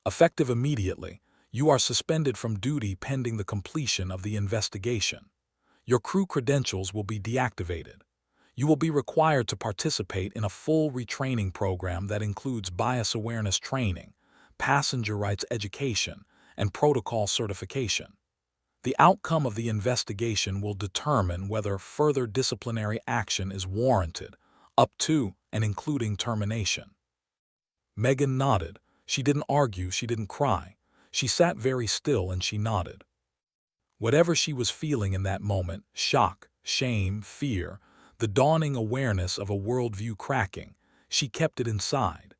Effective immediately, you are suspended from duty pending the completion of the investigation. Your crew credentials will be deactivated. You will be required to participate in a full retraining program that includes bias awareness training, passenger rights education, and protocol certification. The outcome of the investigation will determine whether further disciplinary action is warranted, up to and including termination. Megan nodded. She didn't argue, she didn't cry. She sat very still and she nodded. Whatever she was feeling in that moment, shock, shame, fear, the dawning awareness of a worldview cracking, she kept it inside.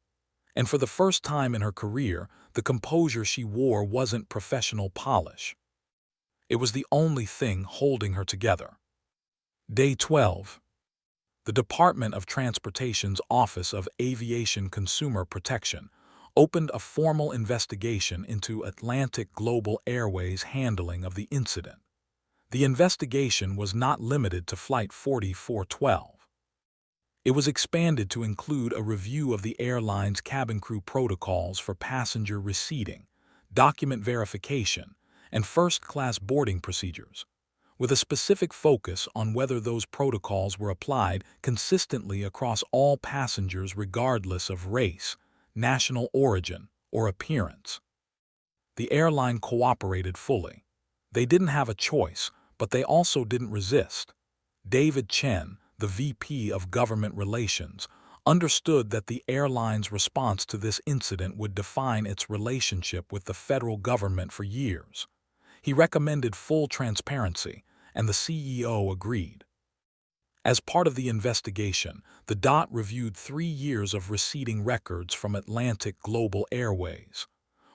And for the first time in her career, the composure she wore wasn't professional polish. It was the only thing holding her together. Day 12. The Department of Transportation's Office of Aviation Consumer Protection opened a formal investigation into Atlantic Global Airways' handling of the incident. The investigation was not limited to Flight 4412. It was expanded to include a review of the airline's cabin crew protocols for passenger receipting, document verification, and first-class boarding procedures, with a specific focus on whether those protocols were applied consistently across all passengers regardless of race, national origin, or appearance. The airline cooperated fully. They didn't have a choice, but they also didn't resist. David Chen, the VP of Government Relations, understood that the airline's response to this incident would define its relationship with the federal government for years. He recommended full transparency, and the CEO agreed. As part of the investigation, the DOT reviewed 3 years of receipting records from Atlantic Global Airways.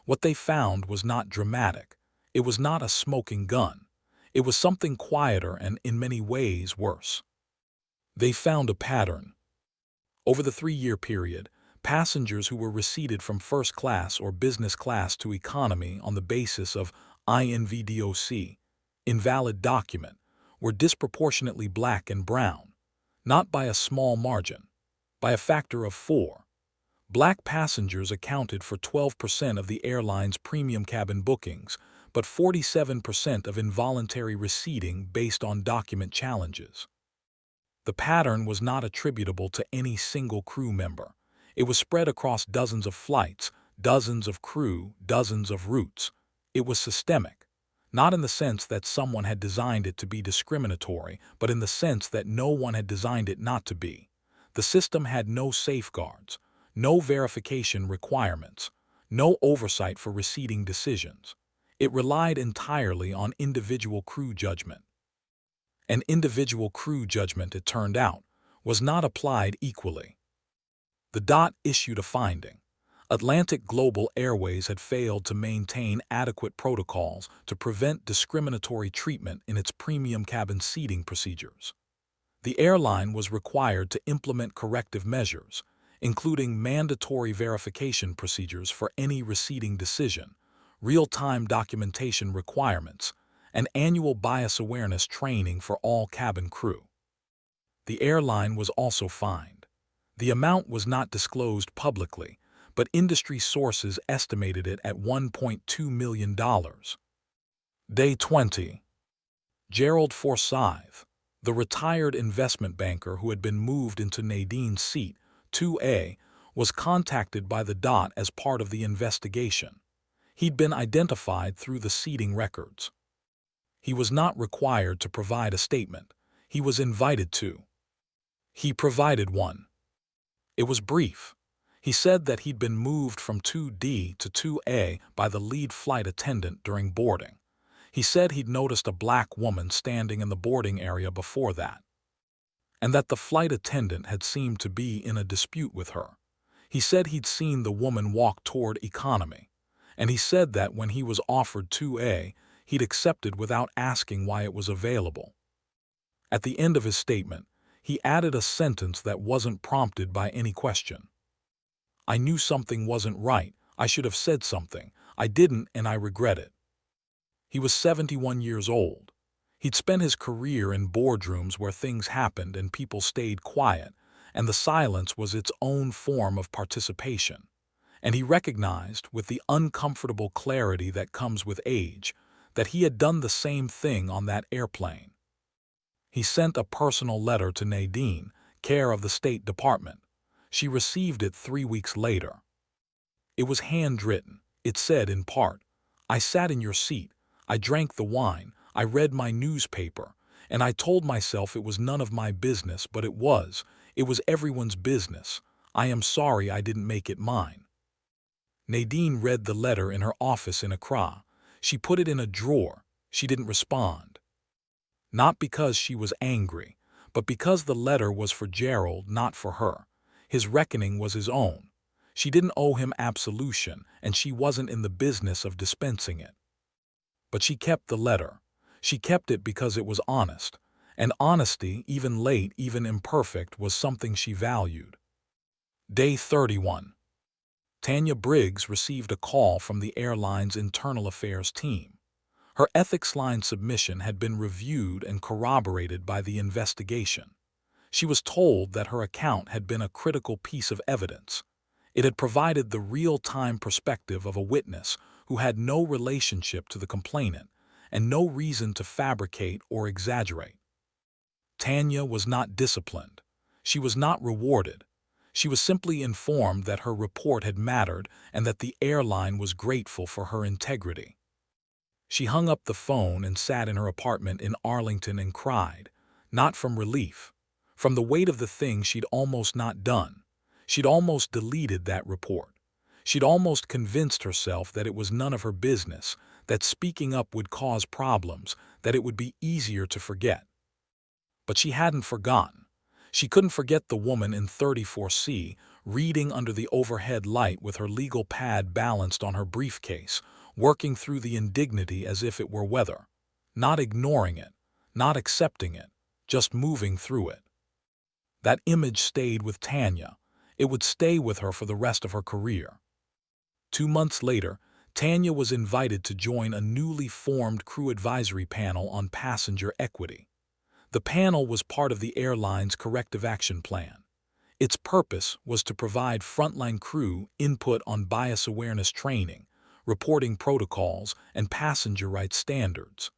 What they found was not dramatic. It was not a smoking gun. It was something quieter and, in many ways, worse. They found a pattern. Over the 3-year period, passengers who were receipted from first class or business class to economy on the basis of INVDOC, invalid document, were disproportionately black and brown, not by a small margin, by a factor of 4. Black passengers accounted for 12% of the airline's premium cabin bookings, but 47% of involuntary receipting based on document challenges. The pattern was not attributable to any single crew member. It was spread across dozens of flights, dozens of crew, dozens of routes. It was systemic, not in the sense that someone had designed it to be discriminatory, but in the sense that no one had designed it not to be. The system had no safeguards, no verification requirements, no oversight for receipting decisions. It relied entirely on individual crew judgment. And individual crew judgment, it turned out, was not applied equally. The DOT issued a finding. Atlantic Global Airways had failed to maintain adequate protocols to prevent discriminatory treatment in its premium cabin seating procedures. The airline was required to implement corrective measures, including mandatory verification procedures for any receipting decision, real-time documentation requirements, an annual bias awareness training for all cabin crew. The airline was also fined. The amount was not disclosed publicly, but industry sources estimated it at $1.2 million. Day 20. Gerald Forsyth, the retired investment banker who had been moved into Nadine's seat, 2A, was contacted by the DOT as part of the investigation. He'd been identified through the seating records. He was not required to provide a statement. He was invited to. He provided one. It was brief. He said that he'd been moved from 2D to 2A by the lead flight attendant during boarding. He said he'd noticed a black woman standing in the boarding area before that, and that the flight attendant had seemed to be in a dispute with her. He said he'd seen the woman walk toward economy, and he said that when he was offered 2A, he'd accepted without asking why it was available. At the end of his statement, he added a sentence that wasn't prompted by any question. "I knew something wasn't right. I should have said something. I didn't, and I regret it." He was 71 years old. He'd spent his career in boardrooms where things happened and people stayed quiet, and the silence was its own form of participation. And he recognized, with the uncomfortable clarity that comes with age, that he had done the same thing on that airplane. He sent a personal letter to Nadine, care of the State Department. She received it 3 weeks later. It was handwritten. It said in part, "I sat in your seat. I drank the wine, I read my newspaper, and I told myself it was none of my business, but it was everyone's business. I am sorry I didn't make it mine." Nadine read the letter in her office in Accra. She put it in a drawer. She didn't respond. Not because she was angry, but because the letter was for Gerald, not for her. His reckoning was his own. She didn't owe him absolution, and she wasn't in the business of dispensing it. But she kept the letter. She kept it because it was honest, and honesty, even late, even imperfect, was something she valued. Day 31. Tanya Briggs received a call from the airline's internal affairs team. Her ethics line submission had been reviewed and corroborated by the investigation. She was told that her account had been a critical piece of evidence. It had provided the real-time perspective of a witness who had no relationship to the complainant and no reason to fabricate or exaggerate. Tanya was not disciplined. She was not rewarded. She was simply informed that her report had mattered and that the airline was grateful for her integrity. She hung up the phone and sat in her apartment in Arlington and cried, not from relief, from the weight of the thing she'd almost not done. She'd almost deleted that report. She'd almost convinced herself that it was none of her business, that speaking up would cause problems, that it would be easier to forget. But she hadn't forgotten. She couldn't forget the woman in 34C, reading under the overhead light with her legal pad balanced on her briefcase, working through the indignity as if it were weather, not ignoring it, not accepting it, just moving through it. That image stayed with Tanya. It would stay with her for the rest of her career. 2 months later, Tanya was invited to join a newly formed crew advisory panel on passenger equity. The panel was part of the airline's corrective action plan. Its purpose was to provide frontline crew input on bias awareness training, reporting protocols, and passenger rights standards.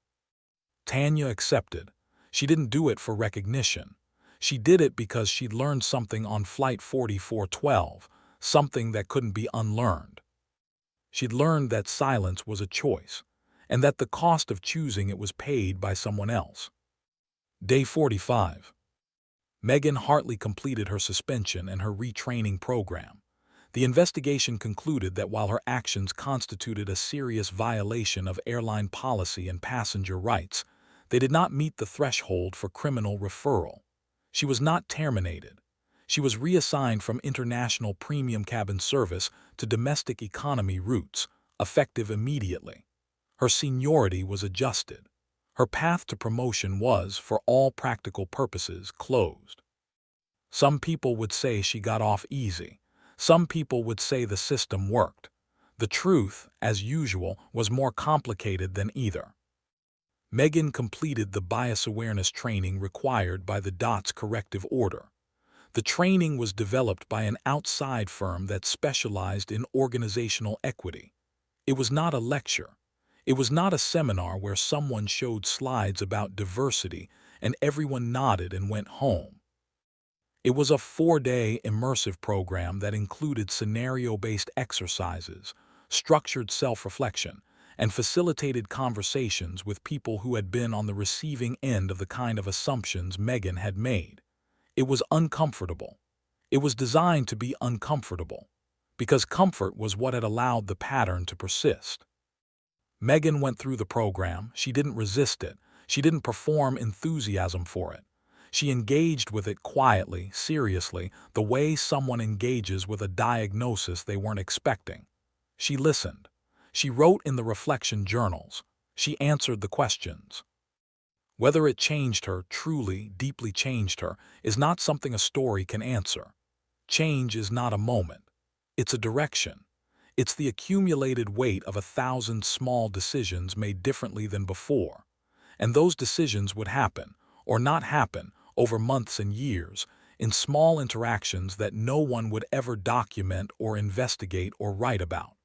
Tanya accepted. She didn't do it for recognition. She did it because she'd learned something on Flight 4412, something that couldn't be unlearned. She'd learned that silence was a choice, and that the cost of choosing it was paid by someone else. Day 45. Megan Hartley completed her suspension and her retraining program. The investigation concluded that while her actions constituted a serious violation of airline policy and passenger rights, they did not meet the threshold for criminal referral. She was not terminated. She was reassigned from international premium cabin service to domestic economy routes, effective immediately. Her seniority was adjusted. Her path to promotion was, for all practical purposes, closed. Some people would say she got off easy. Some people would say the system worked. The truth, as usual, was more complicated than either. Megan completed the bias awareness training required by the DOTS corrective order. The training was developed by an outside firm that specialized in organizational equity. It was not a lecture. It was not a seminar where someone showed slides about diversity and everyone nodded and went home. It was a 4-day immersive program that included scenario-based exercises, structured self-reflection, and facilitated conversations with people who had been on the receiving end of the kind of assumptions Megan had made. It was uncomfortable. It was designed to be uncomfortable, because comfort was what had allowed the pattern to persist. Megan went through the program. She didn't resist it. She didn't perform enthusiasm for it. She engaged with it quietly, seriously, the way someone engages with a diagnosis they weren't expecting. She listened. She wrote in the reflection journals. She answered the questions. Whether it changed her, truly, deeply changed her, is not something a story can answer. Change is not a moment. It's a direction. It's the accumulated weight of 1,000 small decisions made differently than before. And those decisions would happen, or not happen, over months and years, in small interactions that no one would ever document or investigate or write about.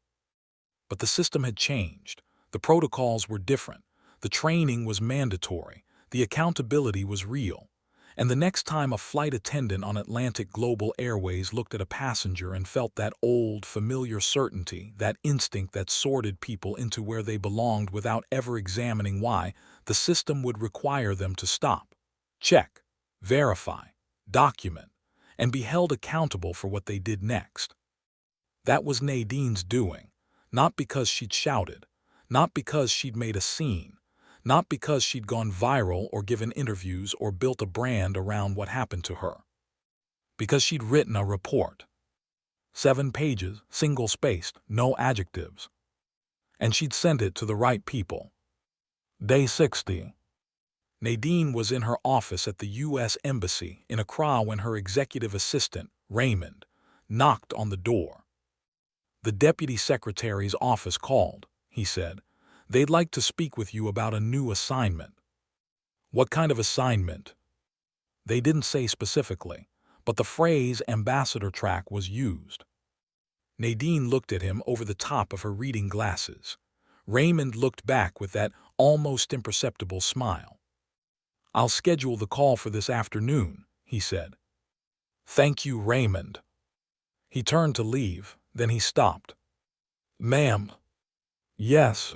But the system had changed. The protocols were different. The training was mandatory. The accountability was real. And the next time a flight attendant on Atlantic Global Airways looked at a passenger and felt that old, familiar certainty, that instinct that sorted people into where they belonged without ever examining why, the system would require them to stop, check, verify, document, and be held accountable for what they did next. That was Nadine's doing, not because she'd shouted, not because she'd made a scene, not because she'd gone viral or given interviews or built a brand around what happened to her. Because she'd written a report. 7 pages, single-spaced, no adjectives. And she'd sent it to the right people. Day 60. Nadine was in her office at the U.S. Embassy in Accra when her executive assistant, Raymond, knocked on the door. The deputy secretary's office called, he said. They'd like to speak with you about a new assignment. What kind of assignment? They didn't say specifically, but the phrase ambassador track was used. Nadine looked at him over the top of her reading glasses. Raymond looked back with that almost imperceptible smile. I'll schedule the call for this afternoon, he said. Thank you, Raymond. He turned to leave, then he stopped. Ma'am. Yes.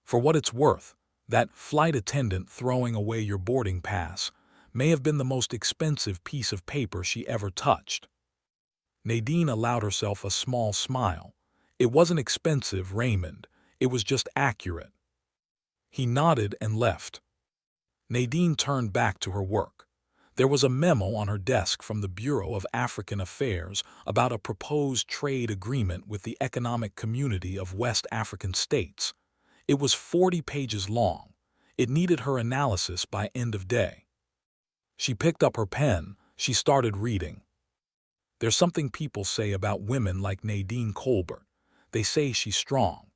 For what it's worth, that flight attendant throwing away your boarding pass may have been the most expensive piece of paper she ever touched. Nadine allowed herself a small smile. It wasn't expensive, Raymond. It was just accurate. He nodded and left. Nadine turned back to her work. There was a memo on her desk from the Bureau of African Affairs about a proposed trade agreement with the Economic Community of West African States. It was 40 pages long. It needed her analysis by end of day. She picked up her pen. She started reading. There's something people say about women like Nadine Colbert. They say she's strong.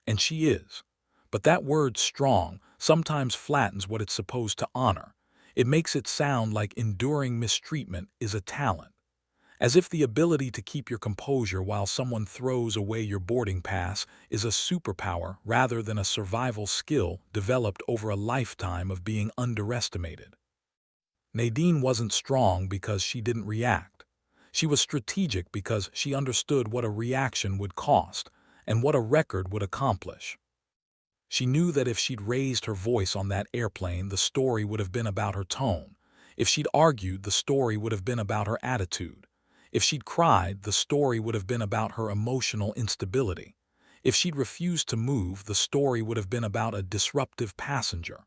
And she is. But that word strong sometimes flattens what it's supposed to honor. It makes it sound like enduring mistreatment is a talent. As if the ability to keep your composure while someone throws away your boarding pass is a superpower rather than a survival skill developed over a lifetime of being underestimated. Nadine wasn't strong because she didn't react. She was strategic because she understood what a reaction would cost and what a record would accomplish. She knew that if she'd raised her voice on that airplane, the story would have been about her tone. If she'd argued, the story would have been about her attitude. If she'd cried, the story would have been about her emotional instability. If she'd refused to move, the story would have been about a disruptive passenger.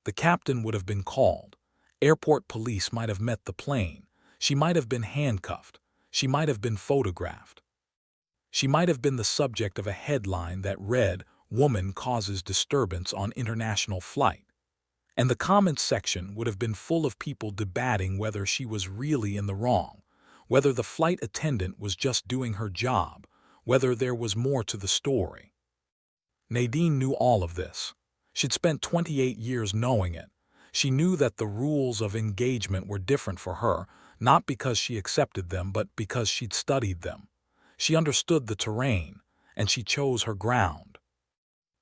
The captain would have been called. Airport police might have met the plane. She might have been handcuffed. She might have been photographed. She might have been the subject of a headline that read, "Woman causes disturbance on international flight." And the comments section would have been full of people debating whether she was really in the wrong, whether the flight attendant was just doing her job, whether there was more to the story. Nadine knew all of this. She'd spent 28 years knowing it. She knew that the rules of engagement were different for her, not because she accepted them, but because she'd studied them. She understood the terrain, and she chose her ground.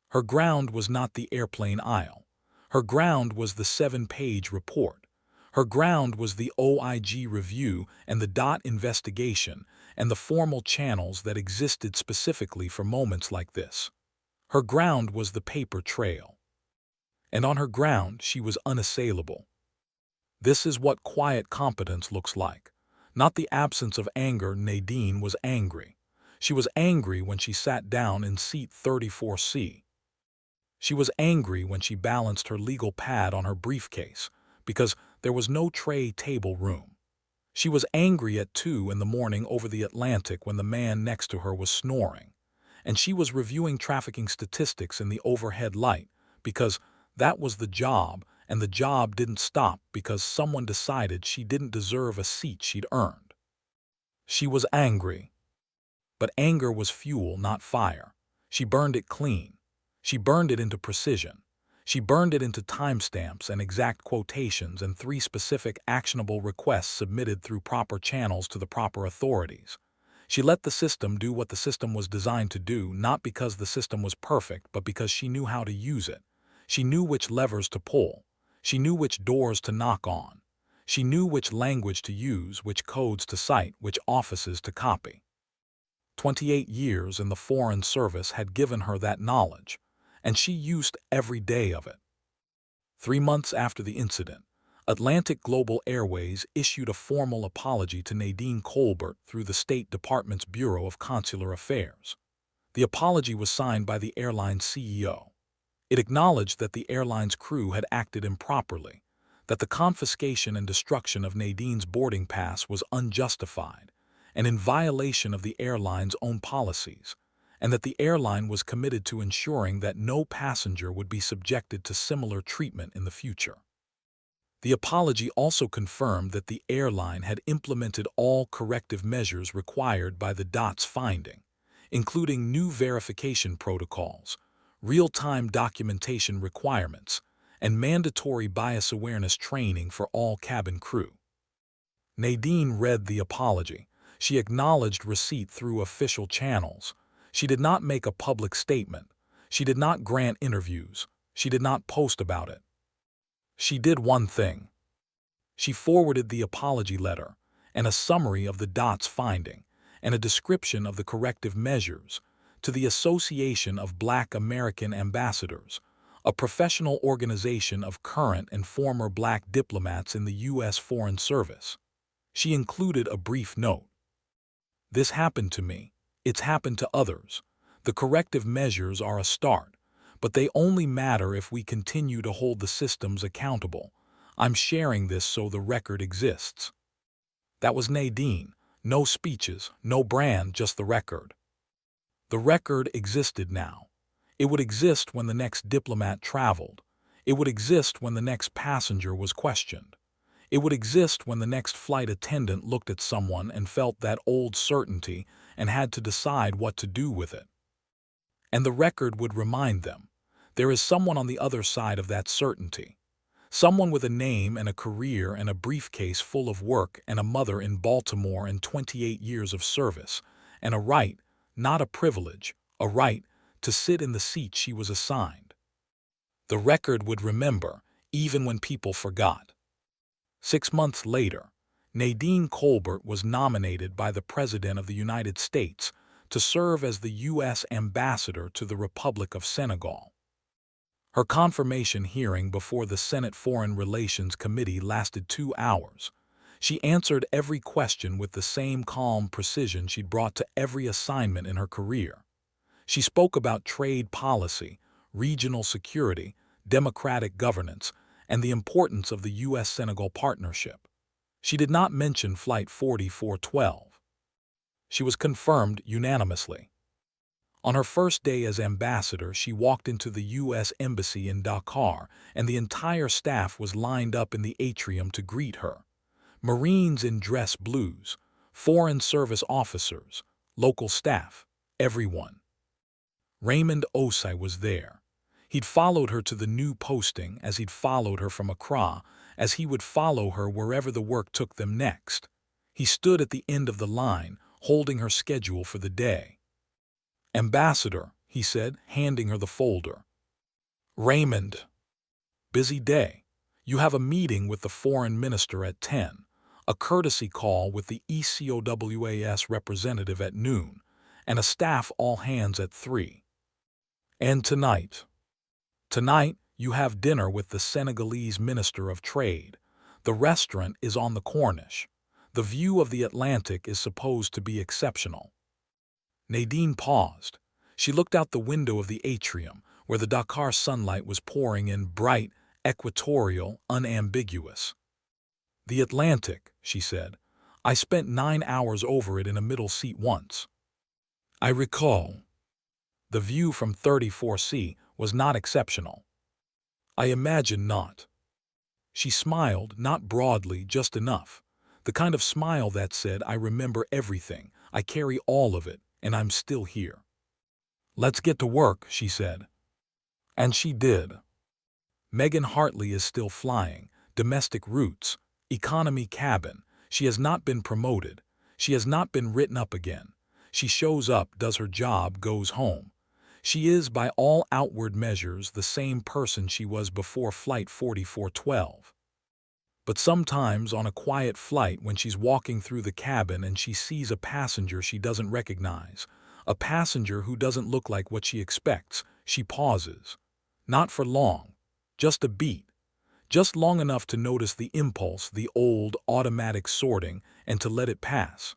Her ground was not the airplane aisle. Her ground was the 7-page report. Her ground was the OIG review and the DOT investigation and the formal channels that existed specifically for moments like this. Her ground was the paper trail. And on her ground, she was unassailable. This is what quiet competence looks like. Not the absence of anger. Nadine was angry. She was angry when she sat down in seat 34C. She was angry when she balanced her legal pad on her briefcase, because there was no tray table room. She was angry at 2 in the morning over the Atlantic when the man next to her was snoring. And she was reviewing trafficking statistics in the overhead light, because that was the job, and the job didn't stop because someone decided she didn't deserve a seat she'd earned. She was angry. But anger was fuel, not fire. She burned it clean. She burned it into precision. She burned it into timestamps and exact quotations and 3 specific actionable requests submitted through proper channels to the proper authorities. She let the system do what the system was designed to do, not because the system was perfect, but because she knew how to use it. She knew which levers to pull. She knew which doors to knock on. She knew which language to use, which codes to cite, which offices to copy. 28 years in the Foreign Service had given her that knowledge, and she used every day of it. 3 months after the incident, Atlantic Global Airways issued a formal apology to Nadine Colbert through the State Department's Bureau of Consular Affairs. The apology was signed by the airline's CEO. It acknowledged that the airline's crew had acted improperly, that the confiscation and destruction of Nadine's boarding pass was unjustified and in violation of the airline's own policies, and that the airline was committed to ensuring that no passenger would be subjected to similar treatment in the future. The apology also confirmed that the airline had implemented all corrective measures required by the DOT's finding, including new verification protocols, real-time documentation requirements, and mandatory bias awareness training for all cabin crew. Nadine read the apology. She acknowledged receipt through official channels. She did not make a public statement. She did not grant interviews. She did not post about it. She did one thing. She forwarded the apology letter and a summary of the DOT's finding and a description of the corrective measures to the Association of Black American Ambassadors, a professional organization of current and former black diplomats in the U.S. Foreign Service. She included a brief note. This happened to me. It's happened to others. The corrective measures are a start, but they only matter if we continue to hold the systems accountable. I'm sharing this so the record exists. That was Nadine. No speeches, no brand, just the record. The record existed now. It would exist when the next diplomat traveled. It would exist when the next passenger was questioned. It would exist when the next flight attendant looked at someone and felt that old certainty and had to decide what to do with it. And the record would remind them, there is someone on the other side of that certainty. Someone with a name and a career and a briefcase full of work and a mother in Baltimore and 28 years of service, and a right, not a privilege, a right to sit in the seat she was assigned. The record would remember, even when people forgot. 6 months later, Nadine Colbert was nominated by the President of the United States to serve as the U.S. Ambassador to the Republic of Senegal. Her confirmation hearing before the Senate Foreign Relations Committee lasted 2 hours. She answered every question with the same calm precision she'd brought to every assignment in her career. She spoke about trade policy, regional security, democratic governance, and the importance of the U.S.-Senegal partnership. She did not mention Flight 4412. She was confirmed unanimously. On her first day as ambassador, she walked into the U.S. Embassy in Dakar, and the entire staff was lined up in the atrium to greet her. Marines in dress blues, Foreign Service officers, local staff, everyone. Raymond Osei was there. He'd followed her to the new posting as he'd followed her from Accra, as he would follow her wherever the work took them next. He stood at the end of the line, holding her schedule for the day. "Ambassador," he said, handing her the folder. "Raymond. Busy day. You have a meeting with the foreign minister at 10, a courtesy call with the ECOWAS representative at noon, and a staff all hands at 3. And tonight. Tonight, you have dinner with the Senegalese Minister of Trade. The restaurant is on the Corniche. The view of the Atlantic is supposed to be exceptional." Nadine paused. She looked out the window of the atrium, where the Dakar sunlight was pouring in, bright, equatorial, unambiguous. "The Atlantic," she said. "I spent 9 hours over it in a middle seat once." "I recall." The view from 34C was not exceptional. "I imagine not." She smiled, not broadly, just enough. The kind of smile that said, "I remember everything, I carry all of it, and I'm still here." "Let's get to work," she said. And she did. Megan Hartley is still flying, domestic routes, economy cabin. She has not been promoted. She has not been written up again. She shows up, does her job, goes home. She is, by all outward measures, the same person she was before Flight 4412. But sometimes on a quiet flight, when she's walking through the cabin and she sees a passenger she doesn't recognize, a passenger who doesn't look like what she expects, she pauses. Not for long, just a beat, just long enough to notice the impulse, the old, automatic sorting, and to let it pass.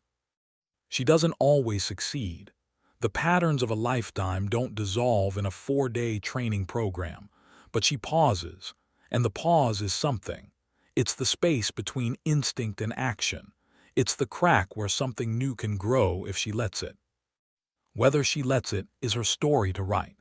She doesn't always succeed. The patterns of a lifetime don't dissolve in a 4-day training program, but she pauses, and the pause is something. It's the space between instinct and action. It's the crack where something new can grow if she lets it. Whether she lets it is her story to write.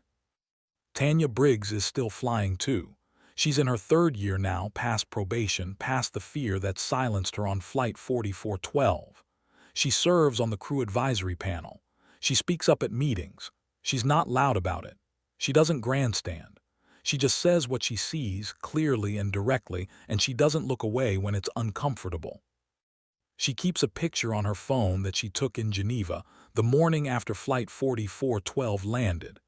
Tanya Briggs is still flying too. She's in her 3rd year now, past probation, past the fear that silenced her on Flight 4412. She serves on the crew advisory panel. She speaks up at meetings. She's not loud about it. She doesn't grandstand. She just says what she sees, clearly and directly, and she doesn't look away when it's uncomfortable. She keeps a picture on her phone that she took in Geneva the morning after Flight 4412 landed.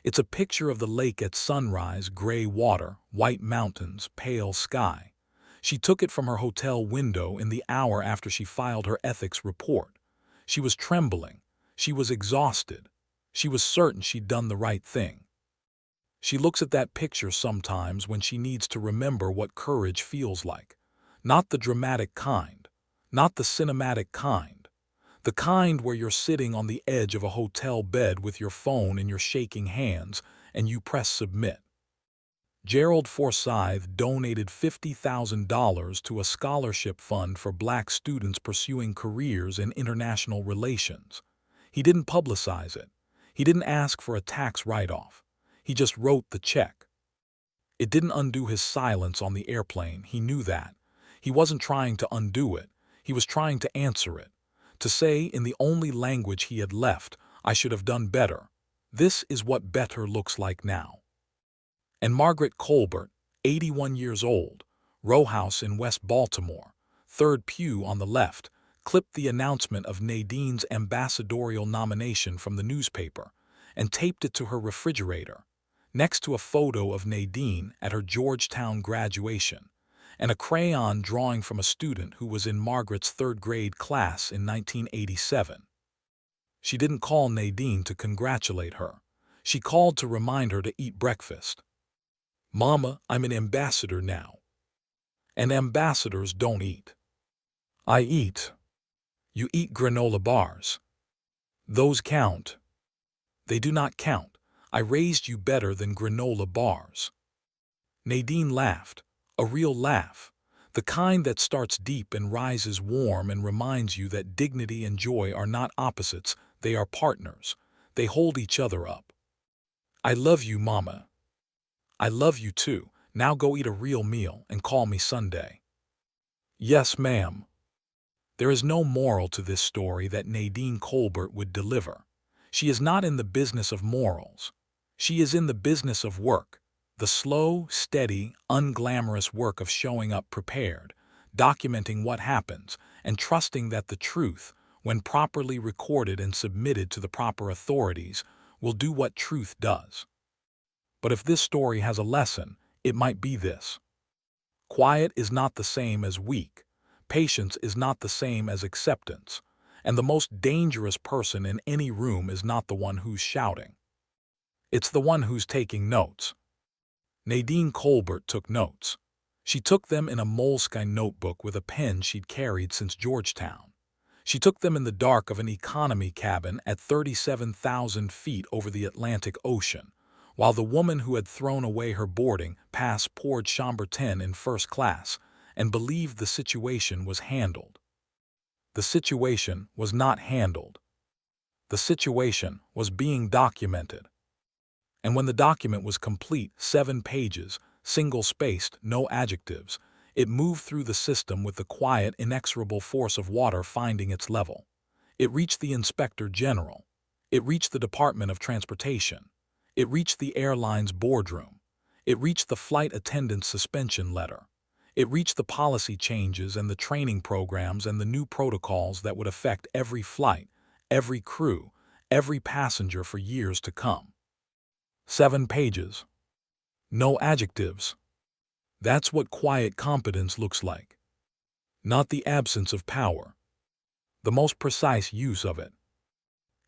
It's a picture of the lake at sunrise, gray water, white mountains, pale sky. She took it from her hotel window in the hour after she filed her ethics report. She was trembling. She was exhausted. She was certain she'd done the right thing. She looks at that picture sometimes when she needs to remember what courage feels like. Not the dramatic kind, not the cinematic kind. The kind where you're sitting on the edge of a hotel bed with your phone in your shaking hands and you press submit. Gerald Forsyth donated $50,000 to a scholarship fund for Black students pursuing careers in international relations. He didn't publicize it. He didn't ask for a tax write-off. He just wrote the check. It didn't undo his silence on the airplane. He knew that. He wasn't trying to undo it. He was trying to answer it. To say, in the only language he had left, "I should have done better. This is what better looks like now." And Margaret Colbert, 81 years old, row house in West Baltimore, 3rd pew on the left, clipped the announcement of Nadine's ambassadorial nomination from the newspaper and taped it to her refrigerator, next to a photo of Nadine at her Georgetown graduation, and a crayon drawing from a student who was in Margaret's 3rd grade class in 1987. She didn't call Nadine to congratulate her. She called to remind her to eat breakfast. "Mama, I'm an ambassador now. And ambassadors don't eat." "I eat." "You eat granola bars. Those count." "They do not count. I raised you better than granola bars." Nadine laughed, a real laugh, the kind that starts deep and rises warm and reminds you that dignity and joy are not opposites, they are partners. They hold each other up. "I love you, Mama." "I love you too. Now go eat a real meal and call me Sunday." "Yes, ma'am." There is no moral to this story that Nadine Colbert would deliver. She is not in the business of morals. She is in the business of work. The slow, steady, unglamorous work of showing up prepared, documenting what happens, and trusting that the truth, when properly recorded and submitted to the proper authorities, will do what truth does. But if this story has a lesson, it might be this. Quiet is not the same as weak. Patience is not the same as acceptance. And the most dangerous person in any room is not the one who's shouting. It's the one who's taking notes. Nadine Colbert took notes. She took them in a moleskine notebook with a pen she'd carried since Georgetown. She took them in the dark of an economy cabin at 37,000 feet over the Atlantic Ocean, while the woman who had thrown away her boarding pass poured Chambertin in first class and believed the situation was handled. The situation was not handled. The situation was being documented. And when the document was complete, 7 pages, single-spaced, no adjectives, it moved through the system with the quiet, inexorable force of water finding its level. It reached the Inspector General. It reached the Department of Transportation. It reached the airline's boardroom. It reached the flight attendant's suspension letter. It reached the policy changes and the training programs and the new protocols that would affect every flight, every crew, every passenger for years to come. 7 pages. No adjectives. That's what quiet competence looks like. Not the absence of power. The most precise use of it.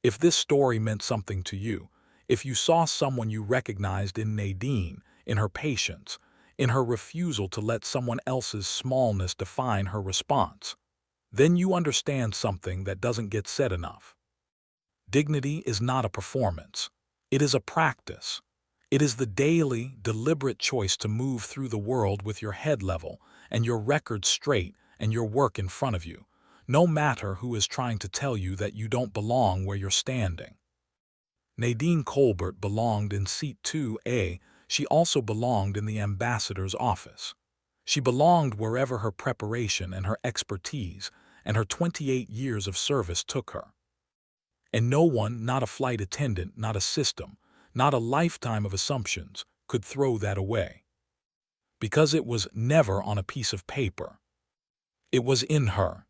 If this story meant something to you, if you saw someone you recognized in Nadine, in her patience, in her refusal to let someone else's smallness define her response, then you understand something that doesn't get said enough. Dignity is not a performance. It is a practice. It is the daily, deliberate choice to move through the world with your head level and your record straight and your work in front of you, no matter who is trying to tell you that you don't belong where you're standing. Nadine Colbert belonged in seat 2A. She also belonged in the ambassador's office. She belonged wherever her preparation and her expertise and her 28 years of service took her. And no one, not a flight attendant, not a system, not a lifetime of assumptions, could throw that away. Because it was never on a piece of paper. It was in her.